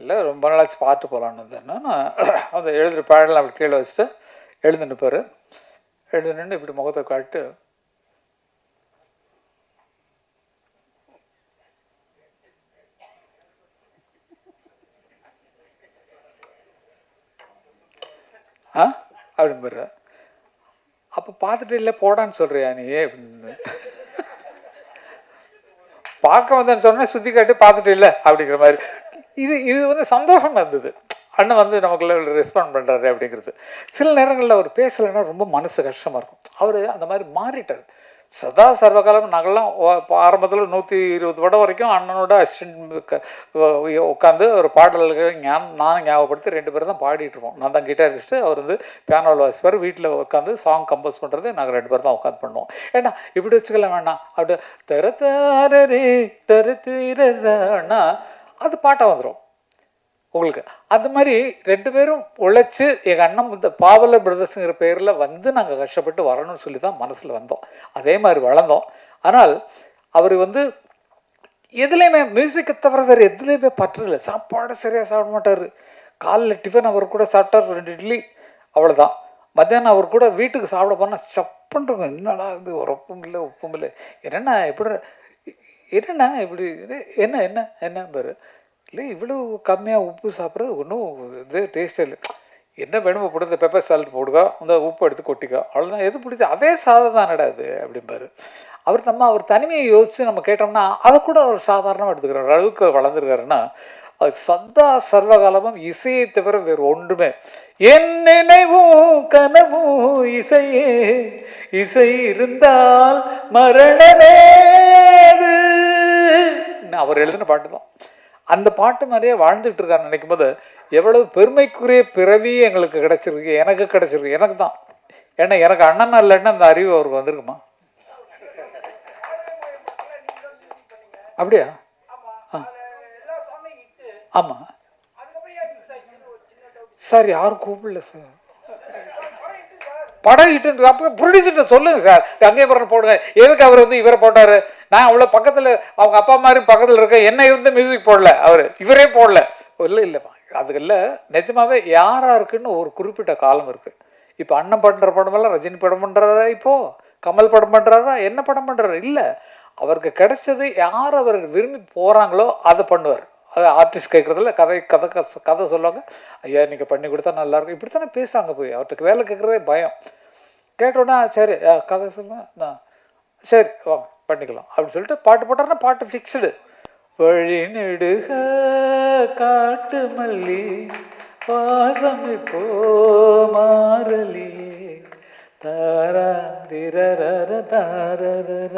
இல்லை, ரொம்ப நாளாச்சு பார்த்து போகலான்னு வந்தேன்னா அந்த எழுதுகிற பேடெல்லாம் அப்படி கீழே வச்சுட்டு எழுந்து நிற்பார். எழுந்து நின்று இப்படி முகத்தை காட்டு அப்படின்னு பாரு. அப்போ பார்த்துட்டு இல்லை போடான்னு சொல்றியா நீ அப்படின்னு பார்க்க வந்தேன்னு சொன்னா சுற்றி காட்டி பார்த்துட்டு இல்லை அப்படிங்கிற மாதிரி. இது வந்து சந்தோஷமா இருந்தது. அண்ணன் வந்து நமக்குள்ள ரெஸ்பாண்ட் பண்ணுறாரு அப்படிங்கிறது. சில நேரங்களில் அவர் பேசலைன்னா ரொம்ப மனசு கஷ்டமாக இருக்கும். அவர் அந்த மாதிரி மாறிட்டார். சதா சர்வகாலம் நாங்கள்லாம் ஆரம்பத்தில் 120 படம் வரைக்கும் அண்ணனோட அசிஸ்டன்ட் உட்காந்து ஒரு பாடல்கள் நானும் ஞாபகப்படுத்தி 2 பேரும் தான் பாடிட்டு இருக்கோம். நான் தான் கிட்டாரிஸ்ட்டு, அவர் வந்து பியானோவில் வாசிப்பார். வீட்டில் உட்காந்து சாங் கம்போஸ் பண்ணுறது நாங்கள் 2 பேர் தான் உட்காந்து பண்ணுவோம். ஏன்னா இப்படி வச்சுக்கலாம் வேண்டாம், அப்படி தரத்தாரே தரத்தீரதானா அது பாட்டாக வந்துடும் உங்களுக்கு. அந்த மாதிரி 2 பேரும் உழைச்சி எங்கள் அண்ணன் இந்த பாவலர் பிரதர்ஸுங்கிற பேரில் வந்து நாங்கள் கஷ்டப்பட்டு வரணும்னு சொல்லி தான் மனசில் வந்தோம். அதே மாதிரி வளர்ந்தோம். ஆனால் அவர் வந்து எதுலேயுமே மியூசிக்கை தவிர வேறு எதுலேயுமே பற்று இல்லை. சாப்பாடு சரியாக சாப்பிட மாட்டார். காலைல டிஃபன் அவர் கூட சாப்பிட்டார் 2 இட்லி, அவ்வளோதான். மத்தியானம் அவர் கூட வீட்டுக்கு சாப்பிட போனால் சப்புன்றிருக்கும். என்னடா இது உரப்பும் இல்லை உப்பும் இல்லை, என்னென்ன எப்படி என்னென்ன இப்படி என்ன என்ன என்ன பாரு இல்லை, இவ்வளோ கம்மியாக உப்பு சாப்பிட்றது ஒன்றும் இது டேஸ்ட்டே இல்லை. என்ன வேணுமோ போட்டு இந்த பெப்பர் சால்ட் போடுங்க, அந்த உப்பு எடுத்து கொட்டிக்கோ, அவ்வளோதான். எது பிடிச்சி அதே சாதம் தானடா அது அப்படிம்பாரு. அவர் தனிமையை யோசித்து நம்ம கேட்டோம்னா அதை கூட அவர் சாதாரணமாக எடுத்துக்கிறார். அளவுக்கு வளர்ந்துருக்காருன்னா அது சதா சர்வகாலமும் இசையை தவிர வேறு ஒன்றுமே. என் நினைவும் கனவும் இசையே, இசை இருந்தால் மரணமேது அவர் எழுதின பாட்டு தான். அந்த பாட்டு மாதிரியே வாழ்ந்துட்டு இருக்காரு நினைக்கும் போது எவ்வளவு பெருமைக்குரிய பிறவி எங்களுக்கு கிடைச்சிருக்கு, எனக்கு கிடைச்சிருக்கு. எனக்கு தான், ஏன்னா எனக்கு அண்ணன் இல்லைன்னா அந்த அறிவு அவருக்கு வந்திருக்குமா? அப்படியா? ஆமா சார், யாரும் கூப்பிடல சார். படம் இட்டு அப்போ ப்ரொடியூசர்கிட்ட சொல்லுங்க சார், அங்கே போடுங்க. எதுக்கு அவர் வந்து இவரை போட்டாரு? நான் அவ்வளோ பக்கத்தில் அவங்க அப்பா மாதிரி பக்கத்தில் இருக்க என்னை வந்து மியூசிக் போடல, அவர் இவரே போடல. இல்லை இல்லைப்பா, அதுக்கு இல்லை. நிஜமாவே யாரா இருக்குன்னு ஒரு குறிப்பிட்ட காலம் இருக்கு. இப்போ அண்ணன் பண்ணுற படமெல்லாம் ரஜினி படம் பண்ணுறாரா, இப்போ கமல் படம் பண்ணுறாரா, என்ன படம் பண்ணுறாரு? இல்லை, அவருக்கு கிடைச்சது யார் அவர் விரும்பி போகிறாங்களோ அதை பண்ணுவார். அது ஆர்டிஸ்ட் கேட்குறதில்ல, கதை சொல்லுவாங்க. ஐயா நீங்கள் பண்ணி கொடுத்தா நல்லாயிருக்கும், இப்படி தானே பேசுகிறாங்க. போய் அவர்கிட்ட வேலை கேட்குறதே பயம். கேட்டோன்னா சரி கதை சொல்லுங்க, சரி வாங்க பண்ணிக்கலாம் அப்படின்னு சொல்லிட்டு பாட்டு போட்டாருன்னா பாட்டு ஃபிக்ஸ்டு. வழி நெடுக காட்டு மல்லி வாசம் இப்போ மாறலி தாரா திரர தாரர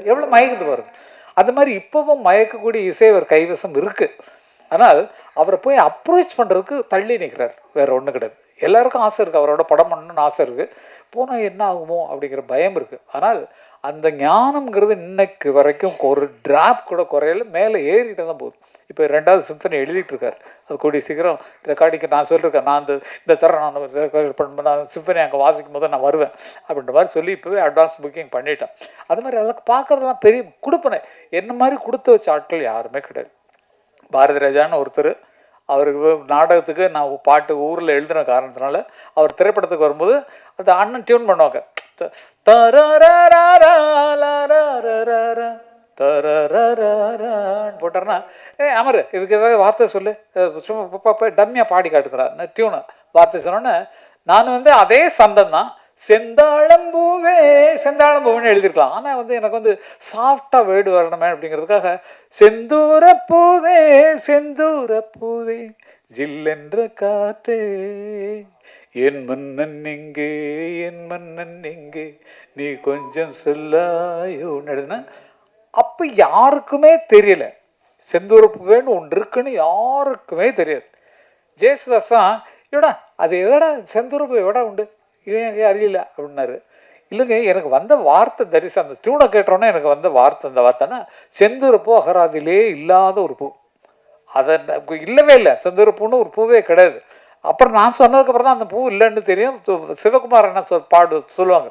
எவ்வளோ மயக்குது பாருங்க. அந்த மாதிரி இப்போவும் மயக்கக்கூடிய இசை அவர் கைவசம் இருக்கு. ஆனால் அவரை போய் அப்ரோச் பண்ணுறதுக்கு தள்ளி நிற்கிறார், வேற ஒன்றும் கிடையாது. எல்லாருக்கும் ஆசை இருக்குது, அவரோட படம் பண்ணணும்னு ஆசை இருக்குது. போனால் என்ன ஆகுமோ அப்படிங்கிற பயம் இருக்குது. ஆனால் அந்த ஞானம்ங்கிறது இன்னைக்கு வரைக்கும் ஒரு டிராப் கூட குறையில, மேலே ஏறிட்டு தான் போகுது. இப்போ 2வது சிம்பனி எழுதிட்டு இருக்காரு. அது கூடிய சீக்கிரம் ரெக்கார்டிங்கு நான் சொல்லியிருக்கேன். நான் இந்த தரம் நான் ரெக்கார்ட் பண்ண சிம்பனி அங்கே வாசிக்கும் போது நான் வருவேன் அப்படின்ற மாதிரி சொல்லி இப்போவே அட்வான்ஸ் புக்கிங் பண்ணிட்டேன். அது மாதிரி அதெல்லாம் பார்க்குறதுலாம் பெரிய கொடுப்பனே. என்ன மாதிரி கொடுத்து வச்ச ஆட்கள் யாருமே கிடையாது. பாரதி ராஜான்னு ஒருத்தர், அவருக்கு நாடகத்துக்கு நான் பாட்டு ஊரில் எழுதுன காரணத்தினால அவர் திரைப்படத்துக்கு வரும்போது அந்த அண்ணன் டியூன் பண்ணுவாங்க. போட்டார்னா அமரு இதுக்கு ஏதாவது வார்த்தை சொல்லு, சும்மா டம்மியாக பாடி காட்டுக்கிறார் டியூனு வார்த்தை சொன்னோன்னே நான் வந்து அதே சந்தம் தான் செந்தாழம்பூவே செந்தாழம்பூன்னு எழுதியிருக்கலாம். ஆனால் வந்து எனக்கு வந்து சாஃப்டாக வேர்டு வரணுமே அப்படிங்கிறதுக்காக செந்தூரப்பூவே செந்தூரப்பூவே ஜில்லென்ற காற்றே என் மன்னன் எங்கே என் மன்னன் எங்கே நீ கொஞ்சம் சொல்லாயோ எழுதுனா அப்போ யாருக்குமே தெரியல செந்தூரப்பூவேன்னு ஒன்று இருக்குன்னு யாருக்குமே தெரியாது. ஜேசுதாஸ் தான் எடா அது எதடா செந்தூரப்பூ எடா உண்டு இது எனக்கு அறியல அப்படின்னாரு. இல்லைங்க எனக்கு வந்த வார்த்தை தரிசா அந்த ஸ்டூடெண்ட் கேட்டோன்னே எனக்கு வந்த வார்த்தை அந்த வார்த்தைன்னா செந்தூரப்பூ அகராதிலே இல்லாத ஒரு பூ. அதை இல்லவே இல்லை, செந்தூரப்பூன்னு ஒரு பூவே கிடையாது. அப்புறம் நான் சொன்னதுக்கப்புறம் தான் அந்த பூ இல்லைன்னு தெரியும். சிவகுமார் என்ன சொல்லுவாங்க,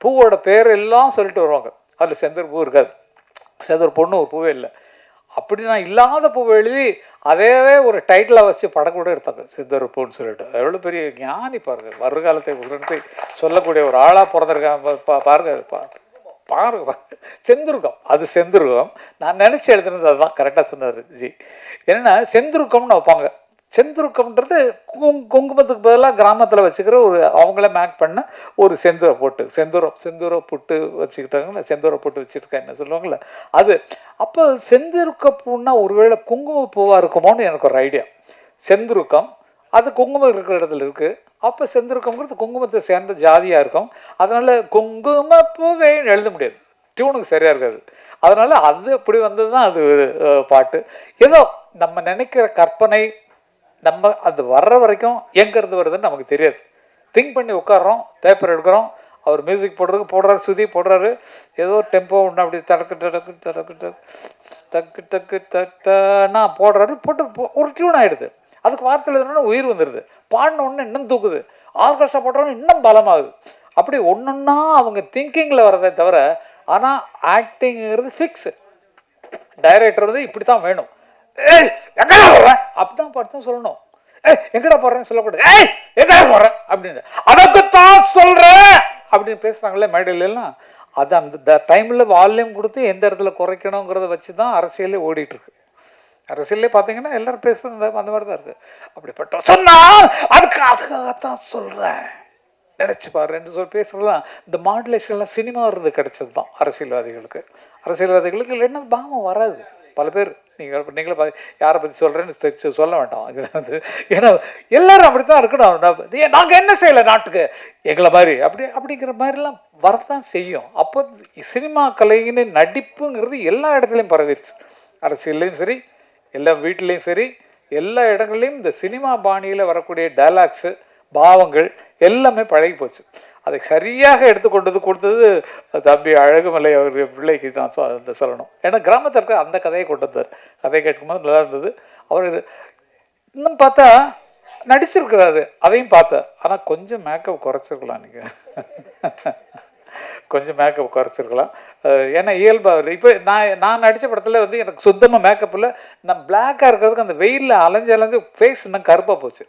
பூவோட பேர் எல்லாம் சொல்லிட்டு வருவாங்க, அதில் செந்தூர் பூ இருக்காது, செந்தூர் பொண்ணு ஒரு பூவே இல்லை. அப்படி நான் இல்லாத பூவை எழுதி அதேவே ஒரு டைட்டிலாக வச்சு படம் கூட எடுத்தாங்க, செந்தூரப்பூன்னு சொல்லிட்டு. எவ்வளோ பெரிய ஞானி பாருங்க, வருங்காலத்தை உடனே சொல்லக்கூடிய ஒரு ஆளாக பிறந்திருக்காங்க பாருங்க. பாருங்க செந்துருக்கம், அது செந்துருக்கம். நான் நினச்சி எழுதுனது அதுதான், கரெக்டாக சொன்னார் ஜி. என்னென்னா செந்துருக்கம்னு வைப்பாங்க. செந்துருக்கம்ன்றது குங்குமத்துக்கு பதிலாக கிராமத்தில் வச்சுக்கிற ஒரு அவங்கள மேக் பண்ண ஒரு செந்தூரை போட்டு செந்தூரை புட்டு வச்சுக்கிட்டாங்கன்னா செந்தூரை போட்டு வச்சுருக்கேன் என்ன சொல்லுவாங்கள்ல அது. அப்போ செந்துருக்க பூன்னா ஒருவேளை குங்கும பூவாக இருக்குமோன்னு எனக்கு ஒரு ஐடியா. செந்துருக்கம் அது குங்குமம் இருக்கிற இடத்துல இருக்குது. அப்போ செந்துருக்கம்ங்கிறது குங்குமத்தை சேர்ந்த ஜாதியாக இருக்கும். அதனால் குங்கும பூவேன்னு எழுத முடியாது, டியூனுக்கு சரியாக இருக்காது. அதனால் அது அப்படி வந்தது தான் அது பாட்டு. ஏதோ நம்ம நினைக்கிற கற்பனை நம்ம அது வர்ற வரைக்கும் எங்கேருந்து வருதுன்னு நமக்கு தெரியாது. திங்க் பண்ணி உட்காடுறோம், பேப்பர் எடுக்கிறோம், அவர் மியூசிக் போடுறாரு, சுதி போடுறாரு, ஏதோ டெம்போ ஒன்று அப்படி தடக்கு டக்கு டக்கு டக்கு டக்கு டக்குனா போடுறாரு, போட்டு ஒரு டியூன் ஆகிடுது. அதுக்கு வார்த்தை எழுதுனா உயிர் வந்துடுது, பாடின ஒன்று இன்னும் தூக்குது, ஆர்கெஸ்ட்ரா போடுறோன்னு இன்னும் பலமாகுது. அப்படி ஒன்றுன்னா அவங்க திங்கிங்கில் வர்றதை தவிர. ஆனால் ஆக்டிங்கிறது ஃபிக்ஸு. டைரக்டர் வந்து இப்படி தான் வேணும், ஏய் எங்கடா போடுறேன் அப்படிதான் பார்த்து சொல்லணும், ஏய் எங்கடா போடுறேன்னு சொல்லக்கூடாது, ஏய் எங்கடா போடுறேன் அப்படின்னு அதுக்குத்தான் சொல்றேன் அப்படின்னு பேசுறாங்களே மேடையிலாம். அது அந்த டைம்ல வால்யூம் கொடுத்து எந்த இடத்துல குறைக்கணுங்கிறத வச்சு தான் அரசியலே ஓடிட்டு இருக்கு. அரசியலே பார்த்தீங்கன்னா எல்லாரும் பேசுறது அந்த மாதிரி தான் இருக்கு. அப்படிப்பட்ட சொன்னா அதுக்காகத்தான் சொல்றேன் நினைச்சு பாருன்னு சொல்லி பேசுறதுதான். இந்த மாடுலேஷன்லாம் சினிமா இருந்து கிடைச்சது தான் அரசியல்வாதிகளுக்கு. அரசியல்வாதிகளுக்கு இல்லைன்னா பாவம் வராது. பல பேர் நீங்களே யாரை பற்றி சொல்கிறேன்னு சொல்ல வேண்டாம். இது வந்து ஏன்னா எல்லாரும் அப்படித்தான் இருக்கணும். நாங்கள் என்ன செய்யலை நாட்டுக்கு எங்களை மாதிரி அப்படிங்கிற மாதிரிலாம் வரத்தான் செய்யும். அப்போ சினிமா கலைன்னு நடிப்புங்கிறது எல்லா இடத்துலையும் பரவிடுச்சு. அரசியல்லையும் சரி, எல்லா வீட்லேயும் சரி, எல்லா இடங்கள்லையும் இந்த சினிமா பாணியில் வரக்கூடிய டைலாக்ஸு, பாவங்கள் எல்லாமே பழகி போச்சு. அதை சரியாக எடுத்துக்கொண்டது கொடுத்தது தம்பி அழகுமலை அவருடைய பிள்ளைக்கு தான் சொல்லணும். ஏன்னா கிராமத்தில் இருக்க அந்த கதையை கொண்டு வந்தார். கதையை கேட்கும்போது நல்லா இருந்தது. அவர் இன்னும் பார்த்தா நடிச்சிருக்கிறாரு, அதையும் பார்த்தேன். ஆனால் கொஞ்சம் மேக்கப் குறைச்சிருக்கலாம், நீங்கள் கொஞ்சம் மேக்கப் குறைச்சிருக்கலாம். ஏன்னா இயல்பாக இப்போ நான் நடித்த படத்தில் வந்து எனக்கு சுத்தமாக மேக்கப் இல்லை. நான் பிளாக்காக இருக்கிறதுக்கு அந்த வெயிலில் அலைஞ்சு ஃபேஸ் இன்னும் கருப்பாக போச்சு.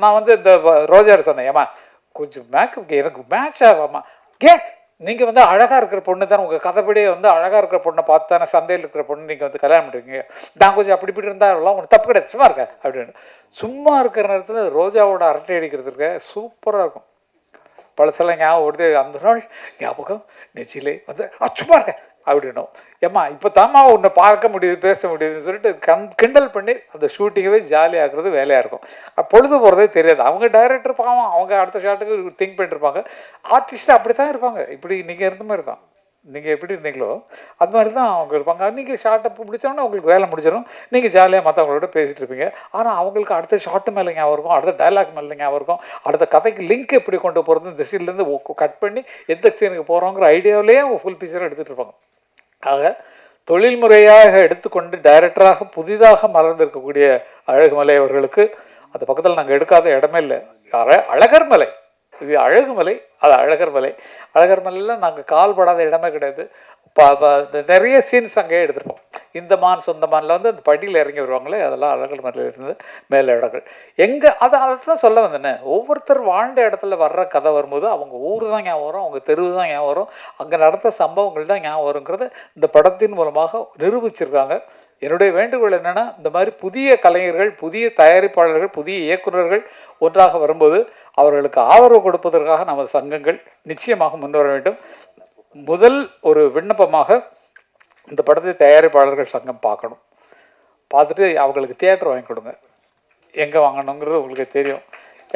நான் வந்து இந்த ரோஜார் சொன்னேன், ஏமா கொஞ்சம் மேக்கப் எனக்கு மேட்ச் ஆகாமா, ஏன் நீங்கள் வந்து அழகாக இருக்கிற பொண்ணு தானே, உங்கள் கதைப்படியே வந்து அழகாக இருக்கிற பொண்ணை பார்த்து தானே சந்தையில் இருக்கிற பொண்ணு நீங்கள் வந்து கல்யாணம் பண்ணுறீங்க, நான் கொஞ்சம் அப்படி இப்படி இருந்தாலும் உங்களுக்கு தப்பு கிடையாது, சும்மா இருக்கேன் அப்படின்னு. சும்மா இருக்கிற நேரத்தில் ரோஜாவோட அரட்டை அடிக்கிறதுக்கு சூப்பராக இருக்கும். பழசெல்லாம் ஞாபகம் ஓடுது. அந்த நாள் ஞாபகம் நெச்சிலே வந்து சும்மா இருக்கேன் அப்படின்னும். ஏம்மா இப்போ தாம்மா உன்னை பார்க்க முடியுது, பேச முடியுதுன்னு சொல்லிட்டு கிண்டல் பண்ணி அந்த ஷூட்டிங்கவே ஜாலியாகிறது வேலையாக இருக்கும். பொழுது போகிறதே தெரியாது. அவங்க டைரக்டர் பாவம், அவங்க அடுத்த ஷாட்டுக்கு திங்க் பண்ணிட்டுருப்பாங்க. ஆர்டிஸ்ட் அப்படி தான் இருப்பாங்க. இப்படி நீங்கள் இருந்த மாதிரி தான், நீங்கள் எப்படி இருந்தீங்களோ அது மாதிரி தான் அவங்க இருப்பாங்க. நீங்கள் ஷார்ட்டை முடித்தோன்னா உங்களுக்கு வேலை முடிச்சிடும், நீங்கள் ஜாலியாக மற்றவங்களோட பேசிகிட்டு இருப்பீங்க. ஆனால் அவங்களுக்கு அடுத்த ஷார்ட்டு மேலே ஞாபகம் இருக்கும், அடுத்த டைலாக் மேலே ஞாபகம் இருக்கும், அடுத்த கதைக்கு லிங்க் எப்படி கொண்டு போகிறது, இந்த சீன்லேருந்து கட் பண்ணி எந்த சீனுக்கு போகிறோங்கிற ஐடியாவிலேயே அவங்க ஃபுல் பிக்சரை எடுத்துகிட்டு இருப்பாங்க. ஆக தொழில்முறையாக எடுத்துக்கொண்டு டைரக்டராக புதிதாக மலர்ந்திருக்கக்கூடிய அழகுமலை அவர்களுக்கு அந்த பக்கத்தில் நாங்கள் எடுக்காத இடமே இல்லை. அழகர் மலை, இது அழகுமலை, அது அழகர் மலை. அழகர் மலையில் நாங்கள் கால் படாத இடமே கிடையாது. நிறைய சீன்ஸ் அங்கேயே எடுத்துருப்போம். இந்த மான் சொந்த மானில் வந்து அந்த படியில் இறங்கி வருவாங்களே, அதெல்லாம் அழகர் மலையில் இருந்து மேலே இடங்கள் எங்கே அதைத்தான் சொல்ல வந்தேன்னு. ஒவ்வொருத்தர் வாழ்ந்த இடத்துல வர்ற கதை வரும்போது அவங்க ஊர் தான் ஞாபகம் வரும், அவங்க தெருவு தான் ஞாபகம் வரும், அங்கே நடந்த சம்பவங்கள் தான் ஞாபகம் வருங்கிறத இந்த படத்தின் மூலமாக நிரூபிச்சிருக்காங்க. என்னுடைய வேண்டுகோள் என்னென்னா, இந்த மாதிரி புதிய கலைஞர்கள், புதிய தயாரிப்பாளர்கள், புதிய இயக்குநர்கள் ஒன்றாக வரும்போது அவர்களுக்கு ஆதரவு கொடுப்பதற்காக நமது சங்கங்கள் நிச்சயமாக முன்வர வேண்டும். முதல் ஒரு விண்ணப்பமாக இந்த படத்தை தயாரிப்பாளர்கள் சங்கம் பார்க்கணும். பார்த்துட்டு அவங்களுக்கு தியேட்டர் வாங்கி கொடுங்க. எங்கே வாங்கணுங்கிறது உங்களுக்கு தெரியும்.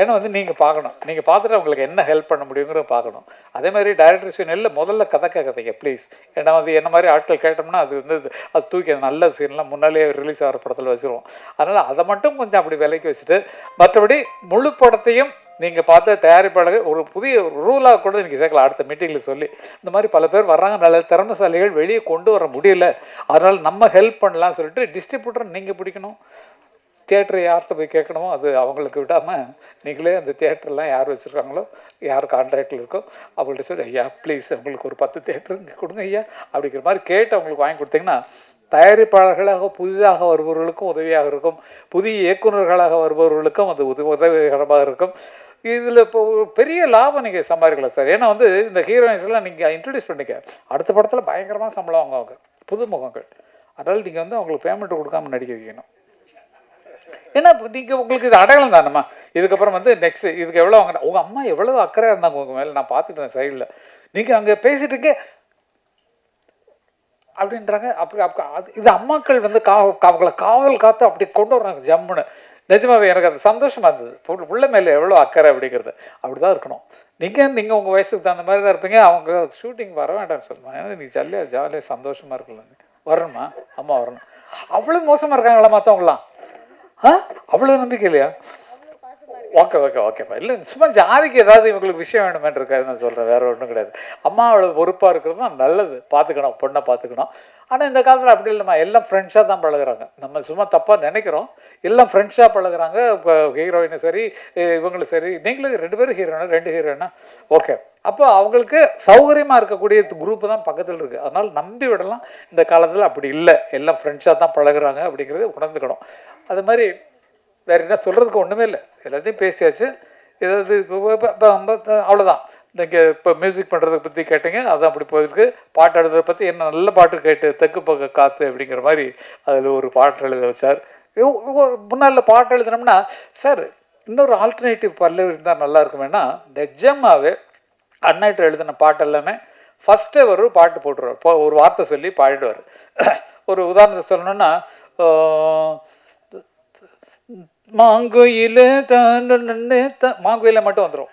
ஏன்னா நீங்கள் பார்க்கணும். நீங்கள் பார்த்துட்டு அவங்களுக்கு என்ன ஹெல்ப் பண்ண முடியுங்கிறத பார்க்கணும். அதே மாதிரி டைரக்டர்ஸ் இல்லை முதல்ல கதை கேட்காதீங்க ப்ளீஸ். ஏன்னா என்ன மாதிரி ஆட்கள் கேட்டோம்னா அது தூக்கி நல்ல சீன்லாம் முன்னாலே ரிலீஸ் ஆகிற படத்தில் வச்சுருவோம். அதனால் அதை மட்டும் கொஞ்சம் அப்படி விலைக்கு வச்சுட்டு மற்றபடி முழு படத்தையும் நீங்கள் பார்த்த தயாரிப்பாளர்கள் ஒரு புதிய ரூலாக கூட நீங்கள் சேர்க்கலாம். அடுத்த மீட்டிங்கில் சொல்லி இந்த மாதிரி பல பேர் வர்றாங்க, நல்ல திறமைசாலிகள் வெளியே கொண்டு வர முடியல, அதனால் நம்ம ஹெல்ப் பண்ணலாம்னு சொல்லிட்டு டிஸ்ட்ரிபியூட்டர் நீங்கள் பிடிக்கணும். தியேட்டரை யார்கிட்ட போய் கேட்கணுமோ அது அவங்களுக்கு விடாமல் நீங்களே அந்த தியேட்டர்லாம் யார் வச்சுருக்காங்களோ யார் கான்ட்ராக்டில் இருக்கோ அவங்கள்ட்ட சொல்லி ஐயா ப்ளீஸ் உங்களுக்கு ஒரு 10 தியேட்டர் இங்கே கொடுங்க ஐயா அப்படிங்கிற மாதிரி கேட்டு அவங்களுக்கு வாங்கி கொடுத்தீங்கன்னா தயாரிப்பாளர்களாக புதிதாக வருபவர்களுக்கும் உதவியாக இருக்கும், புதிய இயக்குநர்களாக வருபவர்களுக்கும் அது உதவிகரமாக இருக்கும். இதில் இப்போ ஒரு பெரிய லாபம் நீங்கள் சம்பாதிக்கலாம் சார். ஏன்னா இந்த ஹீரோயின்ஸ்லாம் நீங்கள் இன்ட்ரடியூஸ் பண்ணிக்க அடுத்த படத்தில் பயங்கரமாக சம்பளம் வாங்குவாங்க புதுமுகங்கள். அதனால் நீங்கள் அவங்களுக்கு பேமெண்ட் கொடுக்காம நடிக்க வைக்கணும். ஏன்னா நீங்கள் உங்களுக்கு இது அடையாளம் தானம்மா. இதுக்கப்புறம் நெக்ஸ்ட் இதுக்கு எவ்வளோ வாங்கினா உங்கள் அம்மா எவ்வளோ அக்கறையாக இருந்தாங்க உங்கள் மேலே, நான் பார்த்துட்டேன் சைடில். நீங்கள் அங்கே பேசிட்டுங்க அப்படின்றாங்க. அப்படி இது அம்மாக்கள் அவங்களை காவல் காத்து அப்படி கொண்டு வர்றாங்க ஜம்முன்னு. நிஜமாவே எனக்கு அது சந்தோஷமா இருந்தது. புள்ள மேலே எவ்வளோ அக்கறை அப்படிங்கிறது அப்படிதான் இருக்கணும். நீங்கள் உங்கள் வயசுக்கு தகுந்த மாதிரி தான் இருப்பீங்க. அவங்க ஷூட்டிங் வர வேண்டாம்னு சொல்லுவாங்க. ஏன்னா நீ ஜாலியாக சந்தோஷமாக இருக்கலாம். வரணுமா அம்மா வரணும். அவ்வளோ மோசமாக இருக்காங்களா மற்றவங்களாம்? அவ்வளோ நம்பிக்கை இல்லையா? ஓகே ஓகே ஓகேப்பா. இல்லை சும்மா ஜாதிக்கு ஏதாவது இவங்களுக்கு விஷயம் வேணுமென்று இருக்காது நான் சொல்கிறேன், வேற ஒன்றும் கிடையாது. அம்மா அவ்வளோ பொறுப்பாக இருக்கிறது தான் நல்லது. பார்த்துக்கணும், பொண்ணை பார்த்துக்கணும். ஆனால் இந்த காலத்தில் அப்படி இல்லைம்மா, எல்லாம் ஃப்ரெண்ட்ஸாக தான் பழகுறாங்க. நம்ம சும்மா தப்பாக நினைக்கிறோம், எல்லாம் ஃப்ரெண்ட்ஸாக பழகுறாங்க. இப்போ ஹீரோயினும் சரி இவங்களும் சரி, நீங்களும் 2 பேரும் ஹீரோயினா 2 ஹீரோயினா ஓகே. அப்போ அவங்களுக்கு சௌகரியமாக இருக்கக்கூடிய குரூப்பு தான் பக்கத்தில் இருக்குது. அதனால் நம்பி விடலாம். இந்த காலத்தில் அப்படி இல்லை, எல்லாம் ஃப்ரெண்ட்ஸாக தான் பழகுறாங்க அப்படிங்கிறது உணர்ந்துக்கணும். அது மாதிரி வேறு என்ன சொல்கிறதுக்கு ஒன்றுமே இல்லை, எல்லாத்தையும் பேசியாச்சு. ஏதாவது அவ்வளோதான். நீங்கள் இப்போ மியூசிக் பண்ணுறதை பற்றி கேட்டீங்க, அது அப்படி போயிருக்கு. பாட்டு எழுதுறதை பற்றி என்ன நல்ல பாட்டு கேட்டு தெற்கு பக்க காற்று அப்படிங்கிற மாதிரி அதில் ஒரு பாட்டு எழுத வச்சார். முன்னால் பாட்டு எழுதுனோம்னா சார் இன்னொரு ஆல்டர்னேட்டிவ் பல்லு இருந்தால் நல்லா இருக்குமேனா நிஜமாகவே அண்ணாட்டு எழுதின பாட்டு எல்லாமே ஃபஸ்ட்டே ஒரு பாட்டு போட்டுருவார். இப்போ ஒரு வார்த்தை சொல்லி பாடிடுவார். ஒரு உதாரணத்தை சொல்லணும்னா மாங்குயிலே தானே மாங்குயில மட்டும் வந்துடும்.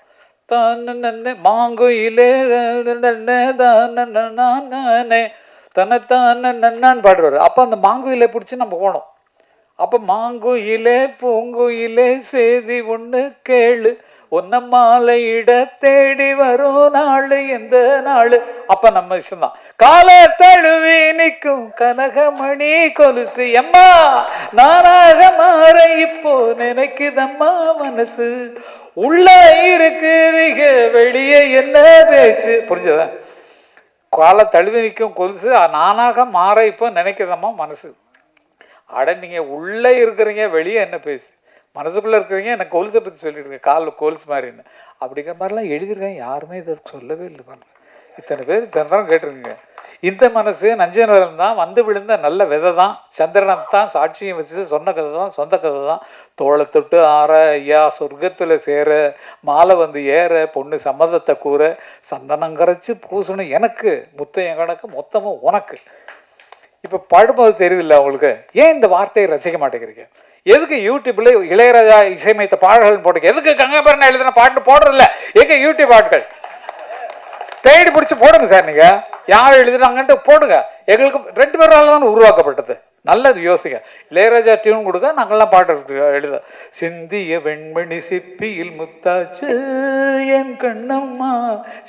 தானே மாங்குயிலே தானே தன்னைத்தானே பாடுவார். அப்போ அந்த மாங்குயிலே பிடிச்சி நம்ம போனோம். அப்போ மாங்குயிலே பூங்குயிலே செய்தி ஒன்று கேளு, உன்ன மாலையிட தேடி வரும் நாள் எந்த நாள். அப்ப நம்ம விஷயம்தான். கால தழுவி நிற்கும் கனகமணி கொலுசு எம்மா நானாக மாற இப்போ நினைக்குதம்மா மனசு, உள்ள இருக்குதுக வெளியே என்ன பேச்சு. புரிஞ்சதா? கால தழுவி நிற்கும் கொலுசு நானாக மாற இப்போ நினைக்குதம்மா மனசு. அட நீங்க உள்ள இருக்கிறீங்க வெளியே என்ன பேசு, மனசுக்குள்ள இருக்கிறீங்க எனக்கு கொலுசை பற்றி சொல்லிடுங்க, காலில் கொலுசு மாதிரின்னு அப்படிங்கிற மாதிரிலாம் எழுதியிருக்காங்க. யாருமே இதற்கு சொல்லவே இல்லை. பாருங்க, இத்தனை பேர் தினம் கேட்டிருக்கீங்க. இந்த மனசு நஞ்சனரம் தான், வந்து விழுந்த நல்ல விதை தான், சந்திரனம் தான் சாட்சியம் வச்சு சொன்ன கதை தான், சொந்த கதை தான். தோளை தொட்டு ஆற ஐயா சொர்க்கத்தில் சேர, மாலை வந்து ஏற, பொண்ணு சம்மதத்தை கூற, சந்தனம் கரைச்சு பூசணும் எனக்கு, முத்தையம் கணக்கு மொத்தமும் உனக்கு. இப்போ பாடும்போது தெரியுதில்ல அவங்களுக்கு, ஏன் இந்த வார்த்தையை ரசிக்க மாட்டேங்கிறீங்க? எதுக்கு யூடியூப்ல இளையராஜா இசையமைத்த பாடல்கள் போட்டுக்க? எதுக்கு கங்கபெருமாள் எழுதின பாட்டு போடுறதில்ல? எங்க யூடியூப் பாட்டுகள் தேடி பிடிச்சி போடுங்க சார். நீங்க யார் எழுதுறாங்கன்ட்டு போடுங்க. எங்களுக்கு 2 பேரால தான் உருவாக்கப்பட்டது. நல்லது யோசிங்க. இளையராஜா டியூன் கொடுக்க நாங்கள்லாம் பாட்டு எழுத. சிந்திய வெண்மணி சிப்பியில் முத்தாச்சு என் கண்ணம்மா,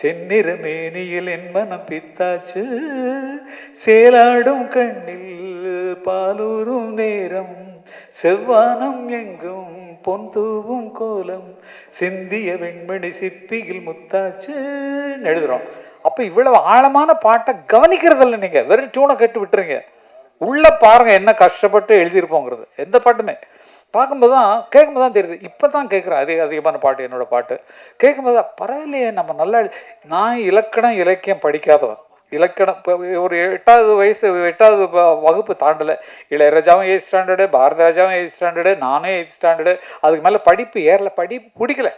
செந்நிற மேனியில் என் மனம் பித்தாச்சு, சேலாடும் கண்ணில் பாலூரும் நேரம், செவ்வானம் எங்கும் பொன் தூவும் கோலம், சிந்திய வெண்மணி சிப்பியில் முத்தாச்சு எழுதுறோம். அப்ப இவ்வளவு ஆழமான பாட்டை கவனிக்கிறதில்ல. நீங்க வெறும் டியூனை கேட்டு விட்டுருங்க. உள்ள பாருங்க என்ன கஷ்டப்பட்டு எழுதியிருப்போங்கிறது. எந்த பாட்டுமே பார்க்கும்போது தான் கேட்கும்போது தான் தெரியுது. இப்போ தான் கேட்குறேன் அதிகமான பாட்டு. என்னோட பாட்டு கேட்கும்போது தான் பரவாயில்லையே, நம்ம நல்லா. நான் இலக்கணம் இலக்கியம் படிக்காதவன். இலக்கணம் இப்போ ஒரு 8வது வயசு 8வது வகுப்பு தாண்டலை. இளையராஜாவும் 8th ஸ்டாண்டர்டு, பாரதிராஜாவும் 8th ஸ்டாண்டர்டு, நானே 8th ஸ்டாண்டர்டு. அதுக்கு மேலே படிப்பு ஏறல, படிப்பு பிடிக்கல.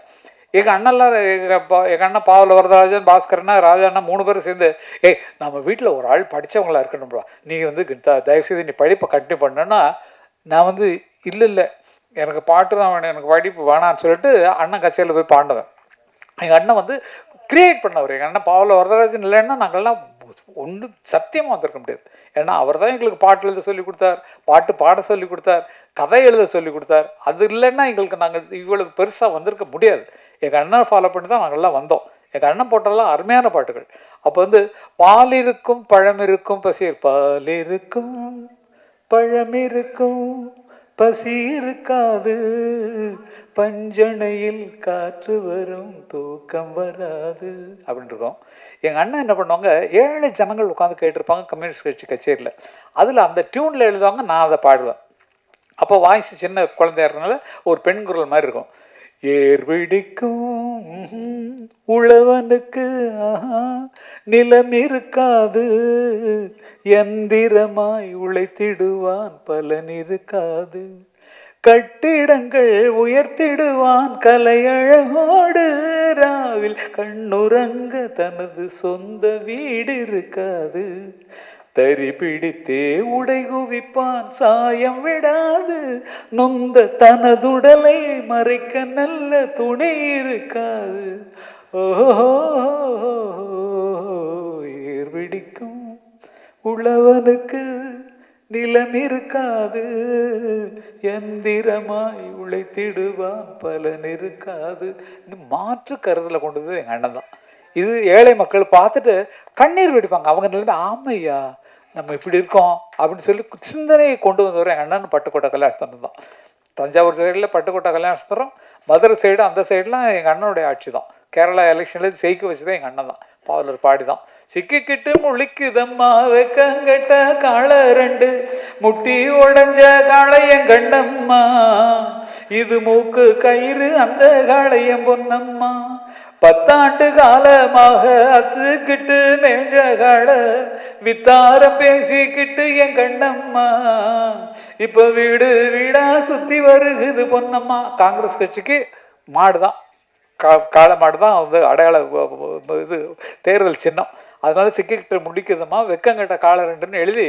எங்கள் அண்ணெல்லாம் எங்கள் அண்ணன் பாவல வரதராஜன், பாஸ்கரனா, ராஜாண்ணா 3 பேரும் சேர்ந்து நம்ம வீட்டில் ஒரு ஆள் படித்தவங்களா இருக்கணும்ப்பா, நீ வந்து தயவுசெய்து நீ படிப்பை கண்டினியூ பண்ணனா, நான் வந்து இல்லை எனக்கு பாட்டு தான் வேணும், எனக்கு படிப்பு வேணான்னு சொல்லிட்டு அண்ணன் கச்சேரியில் போய் பாண்டவன். எங்கள் அண்ணன் வந்து கிரியேட் பண்ணவர். எங்கள் அண்ணன் பாவல வரதராஜன் இல்லைன்னா நாங்கள்லாம் ஒன்று சத்தியமாக வந்திருக்க முடியாது. ஏன்னா அவர் தான் எங்களுக்கு பாட்டு எழுத சொல்லி கொடுத்தார், பாட்டு பாட சொல்லி கொடுத்தார், கதை எழுத சொல்லி கொடுத்தார். அது இல்லைன்னா எங்களுக்கு நாங்கள் இவ்வளவு பெருசாக வந்திருக்க முடியாது. எங்கள் அண்ணனை ஃபாலோ பண்ணி தான் நாங்கள்லாம் வந்தோம். எங்கள் அண்ணன் போட்டெல்லாம் அருமையான பாட்டுகள். அப்போ வந்து பால் இருக்கும் பழம் இருக்கும் பசி, பால் இருக்கும் பழம் இருக்கும் பசி இருக்காது, பஞ்சனையில் காற்று வரும் தூக்கம் வராது அப்படின்னு இருக்கோம். எங்கள் அண்ணன் என்ன பண்ணுவாங்க, 7 ஜனங்கள் உட்காந்து கேட்டிருப்பாங்க கம்யூனிஸ்ட் கட்சி கச்சேரியில். அதில் அந்த டியூனில் எழுதுவாங்க, நான் அதை பாடுவேன். அப்போ வாய்ஸ் சின்ன குழந்தையா இருக்கனால ஒரு பெண் குரல் மாதிரி இருக்கும். ஏர் பிடிக்கும் உழவனுக்கு நிலம் இருக்காது, எந்திரமாய் உழைத்திடுவான் பலன் இருக்காது, கட்டிடங்கள் உயர்த்திடுவான் கலையழகோடு, ராவில் கண்ணுறங்க தனது சொந்த வீடு இருக்காது, தறி பிடித்தே உடை குவிப்பான் சாயம் விடாது, நொந்த தனதுடலை மறைக்க நல்ல துணை இருக்காது, ஓஹோ ஏர் பிடிக்கும் உழவனுக்கு நிலம் இருக்காது, எந்திரமாய் உழைத்திடுவான் பலன் இருக்காது. மாற்று கருதுல கொண்டு வந்து எங்கள் அண்ணன் தான். இது ஏழை மக்கள் பார்த்துட்டு கண்ணீர் வெடிப்பாங்க. அவங்க நிலைமை ஆமையா நம்ம இப்படி இருக்கோம் அப்படின்னு சொல்லி சிந்தனையை கொண்டு வந்தவர் எங்கள் அண்ணன் பட்டுக்கோட்டை கல்யாணஸ்தரம் தான். தஞ்சாவூர் சைடில் பட்டுக்கோட்டை கல்யாணஸ்தரம், மதுரை சைடு அந்த சைடுலாம் எங்கள் அண்ணனுடைய ஆட்சி தான். கேரளா எலெக்ஷனில் ஜெயிக்க வச்சுதான் எங்கள் அண்ணன் தான். பாவலர் பாடி தான். சிக்கிக்கிட்டு முழிக்குதம்மா வெக்கங்கட்ட காளை 2, முட்டி உடஞ்ச காளையன் கண்டம்மா, இது மூக்கு கயிறு அந்த காளையன் பொன்னம்மா, 10 ஆண்டு காலமாக அத்துக்கிட்டு மேஞ்ச காளை, வித்தாரம் பேசிக்கிட்டு என் கண்ணம்மா, இப்ப வீடு வீடா சுத்தி வருகுது பொன்னம்மா. காங்கிரஸ் கட்சிக்கு மாடுதான், காளை மாடு தான் வந்து அடையாள இது தேர்தல் சின்னம். அதனால சிக்கிக்கிட்டு முடிக்குதுமா வெக்கங்கட்ட காளை 2ன்னு எழுதி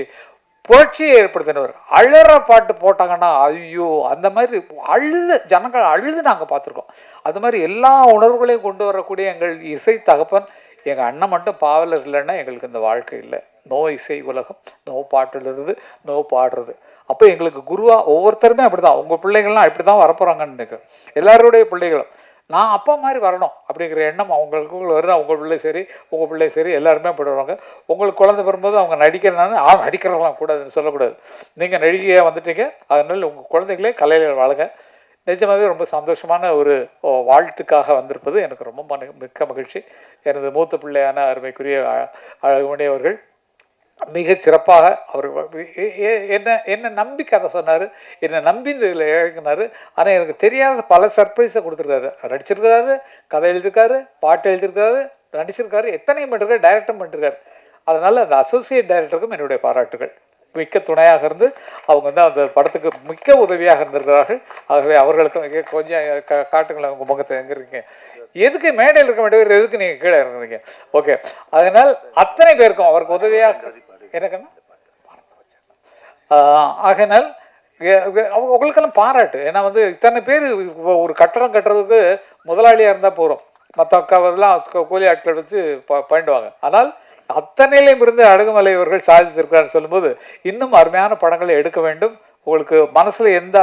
புரட்சியை ஏற்படுத்தினவர். அழற பாட்டு போட்டாங்கன்னா ஐயோ, அந்த மாதிரி அழுது ஜனங்கள் அழுது நாங்கள் பார்த்துருக்கோம். அது மாதிரி எல்லா உணர்வுகளையும் கொண்டு வரக்கூடிய எங்கள் இசை தகப்பன் எங்கள் அண்ணன் மட்டும் பாவலர் இல்லைன்னா எங்களுக்கு இந்த வாழ்க்கை இல்லை. நோ இசை உலகம், நோ பாட்டு எழுதுறது, நோ பாடுறது. அப்போ எங்களுக்கு குருவா ஒவ்வொருத்தருமே அப்படிதான். உங்கள் பிள்ளைகள்லாம் அப்படி தான் வரப்போகிறாங்கன்னு நினைக்கிறேன். எல்லாருடைய பிள்ளைகளும் நான் அப்பா மாதிரி வரணும் அப்படிங்கிற எண்ணம் அவங்களுக்கு வருது. உங்கள் பிள்ளை சரி, உங்கள் பிள்ளை சரி, எல்லாருமே போடுவாங்க. உங்களுக்கு குழந்தை பெறும்போது அவங்க நடிக்கிறனால நடிக்கிறதெல்லாம் கூடாதுன்னு சொல்லக்கூடாது. நீங்கள் நடிகையாக வந்துட்டீங்க, அதனால உங்கள் குழந்தைகளே கலையில் வாழுங்க. நிஜமாகவே ரொம்ப சந்தோஷமான ஒரு வாழ்த்துக்காக வந்திருப்பது எனக்கு ரொம்ப மிக்க மகிழ்ச்சி. எனது மூத்த பிள்ளையான அருமைக்குரிய அழகுமணி அவர்கள் மிகச் சிறப்பாக அவர் என்ன நம்பி கதை சொன்னார், என்னை நம்பி இந்த இதில் இறங்கினார். ஆனால் எனக்கு தெரியாத பல சர்ப்ரைஸை கொடுத்துருக்காரு. நடிச்சிருக்காரு, கதை எழுதியிருக்காரு, பாட்டு எழுதியிருக்காரு, நடிச்சிருக்காரு, எத்தனையும் பண்ணிருக்காரு, டைரக்டும் பண்ணிருக்காரு. அதனால் அந்த அசோசியேட் டைரக்டருக்கும் என்னுடைய பாராட்டுகள். மிக்க துணையாக இருந்து அவங்க வந்து அந்த படத்துக்கு மிக்க உதவியாக இருந்திருக்கிறார்கள். ஆகவே அவர்களுக்கும் கொஞ்சம் காட்டுங்களேன் உங்கள் முகத்தை எங்கே இருக்கீங்க, எதுக்கு மேடையில் இருக்க வேண்டியவர், எதுக்கு நீங்கள் கீழே இறங்குறீங்க? ஓகே. அதனால் அத்தனை பேருக்கும் அவருக்கு உதவியாக எனக்குன்னா ஆகையினால் உங்களுக்கெல்லாம் பாராட்டு. ஏன்னா வந்து இத்தனை பேர் ஒரு கட்டடம் கட்டுறதுக்கு முதலாளியாக இருந்தால் போகிறோம், மற்ற அக்காவெல்லாம் கூலி ஆட்கள் வச்சு பண்ணிடுவாங்க. ஆனால் அத்தனையிலையும் இருந்து அழகுமலை அவர்கள் சாதித்திருக்கிறான்னு சொல்லும்போது இன்னும் அருமையான படங்களை எடுக்க வேண்டும். உங்களுக்கு மனசுல எந்த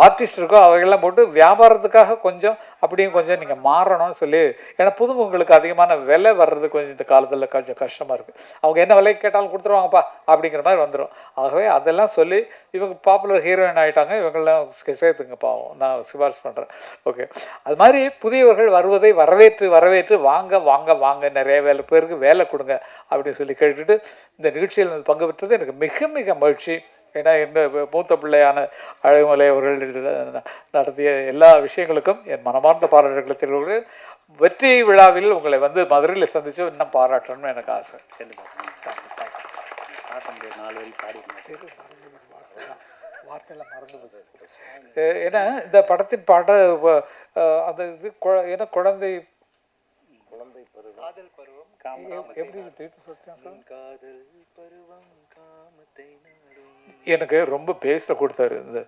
ஆர்டிஸ்ட் இருக்கோ அவைகள்லாம் போட்டு வியாபாரத்துக்காக கொஞ்சம் அப்படியும் கொஞ்சம் நீங்கள் மாறணும்னு சொல்லி, ஏன்னா புதுமுகங்களுக்கு அதிகமான விலை வர்றது கொஞ்சம் இந்த காலத்தில் கொஞ்சம் கஷ்டமாக இருக்குது. அவங்க என்ன விலை கேட்டாலும் கொடுத்துருவாங்கப்பா அப்படிங்கிற மாதிரி வந்துடும். ஆகவே அதெல்லாம் சொல்லி இவங்க பாப்புலர் ஹீரோயின் ஆகிட்டாங்க, இவங்கெல்லாம் சேர்த்துங்க பாவம், நான் சிபாரிசு பண்ணுறேன். ஓகே. அது மாதிரி புதியவர்கள் வருவதை வரவேற்று வாங்க வாங்க வாங்க, நிறைய பேருக்கு வேலை கொடுங்க அப்படின்னு சொல்லி கேட்டுட்டு இந்த நிகழ்ச்சியில் பங்கு பெற்றது எனக்கு மிக மிக மகிழ்ச்சி. ஏன்னா எங்கள் மூத்த பிள்ளையான அழகுமலை அவர்கள் நடத்திய எல்லா விஷயங்களுக்கும் என் மனமார்ந்த பாராட்டுகளை தெரிவிக்கிறேன். வெற்றி விழாவில் உங்களை வந்து மதுரையில் சந்தித்து இன்னும் பாராட்டணும்னு எனக்கு ஆசை. வார்த்தை ஏன்னா இந்த படத்தின் பாட அந்த இது ஏன்னா குழந்தை எனக்கு ரொம்ப பேச கொடுத்தாரு இந்த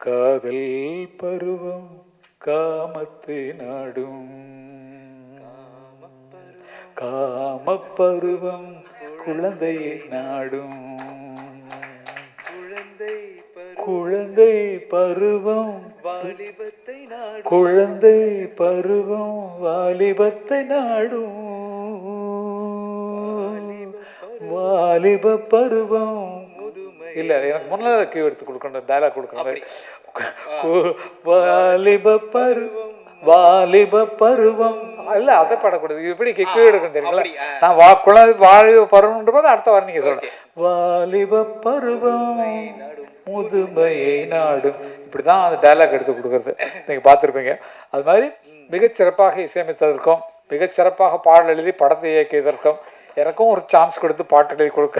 காதல் பருவம் காமத்தை நாடும் காமப்பருவம் குழந்தையை நாடும் குழந்தை பருவம் வாலிபத்தை நாடும் குழந்தை பருவம் வாலிபத்தை நாடும் வாலிப பருவம் இல்ல எனக்கு முன்னால கீ எடுத்து கொடுக்கணும் டயலாக் கொடுக்கணும் மாதிரி வாலிப பருவம் வாலிப பருவம் இல்ல அதை பாடக்கூடாது இப்படி கீ எடுக்கணும் தெரியுங்களா நான் குழந்தை வாலிப பருவம்ன்ற போது அடுத்த வாரம் நீங்க சொல்றேன் வாலிப பருவம் முதுமையை நாடும் இப்படிதான் அந்த டயலாக் எடுத்து கொடுக்கறது நீங்க பார்த்துருப்பீங்க. அது மாதிரி மிகச்சிறப்பாக இசையமைத்ததற்கும் மிகச்சிறப்பாக பாடல் எழுதி படத்தை இயக்கியதற்கும் எனக்கும் ஒரு சான்ஸ் கொடுத்து பாட்டு எழுதி கொடுக்க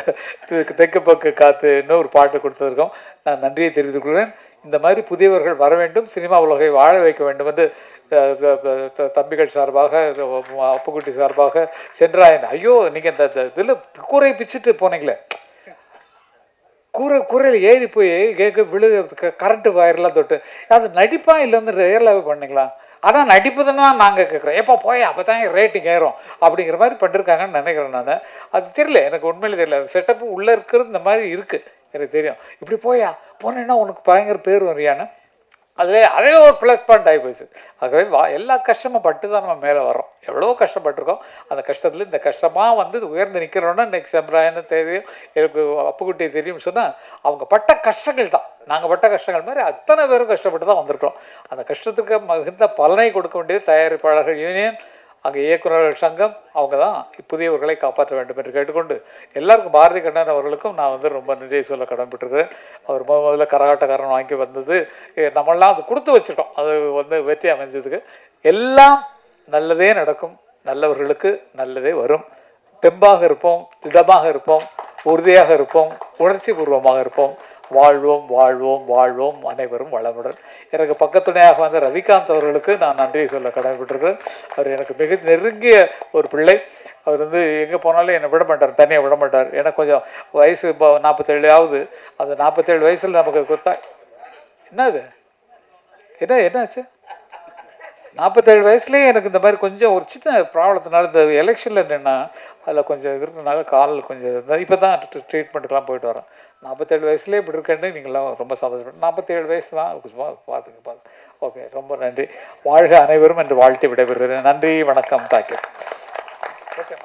தெற்கு பக்கு காத்து இன்னும் ஒரு பாட்டு கொடுத்ததற்கும் நான் நன்றியை தெரிவித்துக் கொள்கிறேன். இந்த மாதிரி புதியவர்கள் வர வேண்டும், சினிமா உலகை வாழ வைக்க வேண்டும் என்று தம்பிகள் சார்பாக அப்புக்குட்டி சார்பாக சென்றாயன் ஐயோ நீங்க இந்த இதில் கூரை பிச்சுட்டு போனீங்களே கூரையில் ஏறி போய் கேட்க விழு கரண்ட் வயர்லாம் தொட்டு அது நடிப்பா இல்லை வந்து ரியலாகவே பண்ணிங்களா? அதான் நடிப்புதுன்னா நாங்கள் கேட்குறோம் எப்போ போய் அப்போ தான் ரேட்டிங் ஏறும் அப்படிங்கிற மாதிரி பண்ணிருக்காங்கன்னு நினைக்கிறேன் நான். அது தெரியல எனக்கு உண்மையிலே தெரியல. செட்டப்பு உள்ளே இருக்கிறது இந்த மாதிரி இருக்குது எனக்கு தெரியும். இப்படி போனேன்னா உனக்கு பயங்கர பேர் வரியான்னு அதே ஒரு ப்ளஸ் பாயிண்ட் ஆகி போச்சு. ஆகவே எல்லா கஷ்டமும் பட்டு தான் நம்ம மேலே வரோம். எவ்வளோ கஷ்டப்பட்டிருக்கோம். அந்த கஷ்டத்தில் இந்த கஷ்டமாக வந்து உயர்ந்து நிற்கிறோன்னா இன்னைக்கு செம்ராயன்னு தெரியும், எனக்கு அப்புக்குட்டி தெரியும்னு சொன்னால் அவங்க பட்ட கஷ்டங்கள் தான் நாங்கள் பட்ட கஷ்டங்கள் மாதிரி அத்தனை பேரும் கஷ்டப்பட்டு தான் வந்திருக்கிறோம். அந்த கஷ்டத்துக்கு மிகுந்த பலனை கொடுக்க வேண்டியது தயாரிப்பாளர்கள் யூனியன், அங்கே இயக்குநர்கள் சங்கம், அவங்க தான் புதியவர்களை காப்பாற்ற வேண்டும் என்று கேட்டுக்கொண்டு எல்லாருக்கும் பாரதி கண்ணன் அவர்களுக்கும் நான் வந்து ரொம்ப நன்றியை சொல்ல கடன்பட்டுருக்கிறேன். அவர் முதல்ல கரகாட்டக்காரன் வாங்கி வந்தது நம்மளாம் அது கொடுத்து வச்சுட்டோம். அது வந்து வெற்றி அமைஞ்சதுக்கு எல்லாம் நல்லதே நடக்கும், நல்லவர்களுக்கு நல்லதே வரும். தெம்பாக இருப்போம், திடமாக இருப்போம், உறுதியாக இருப்போம், உணர்ச்சி பூர்வமாக இருப்போம். வாழ்வோம் வாழ்வோம் வாழ்வோம், அனைவரும் வளமுடன். எனக்கு பக்கத்துணையாக வந்த ரவிகாந்த் அவர்களுக்கு நான் நன்றியை சொல்ல கடமைப்பட்டிருக்கிறேன். அவர் எனக்கு மிக நெருங்கிய ஒரு பிள்ளை. அவர் வந்து எங்கே போனாலும் என்னை விட மாட்டார், தனியாக விட மாட்டார். எனக்கு கொஞ்சம் வயசு இப்போ 47 ஆகுது. அந்த 47 வயசில் நமக்கு கொடுத்தா என்னது என்னாச்சு 47 வயசுலேயே எனக்கு இந்த மாதிரி கொஞ்சம் ஒரு சின்ன ப்ராப்ளத்தினால இந்த எலெக்ஷனில் நின்னா அதில் கொஞ்சம் இருக்கிறதுனால காலில் கொஞ்சம் இப்போ தான் ட்ரீட்மெண்ட்டுக்கெலாம் போயிட்டு வரேன். 47 வயசுலேயே இப்படி இருக்கேன்னு நீங்களாம் ரொம்ப சந்தோஷப்பட்டு 47 வயசு தான் பார்த்துங்க. ஓகே, ரொம்ப நன்றி. வாழ்க அனைவரும் என்று வாழ்த்து விடைபெறுகிறேன். நன்றி, வணக்கம், தேங்க்யூ. ஓகே.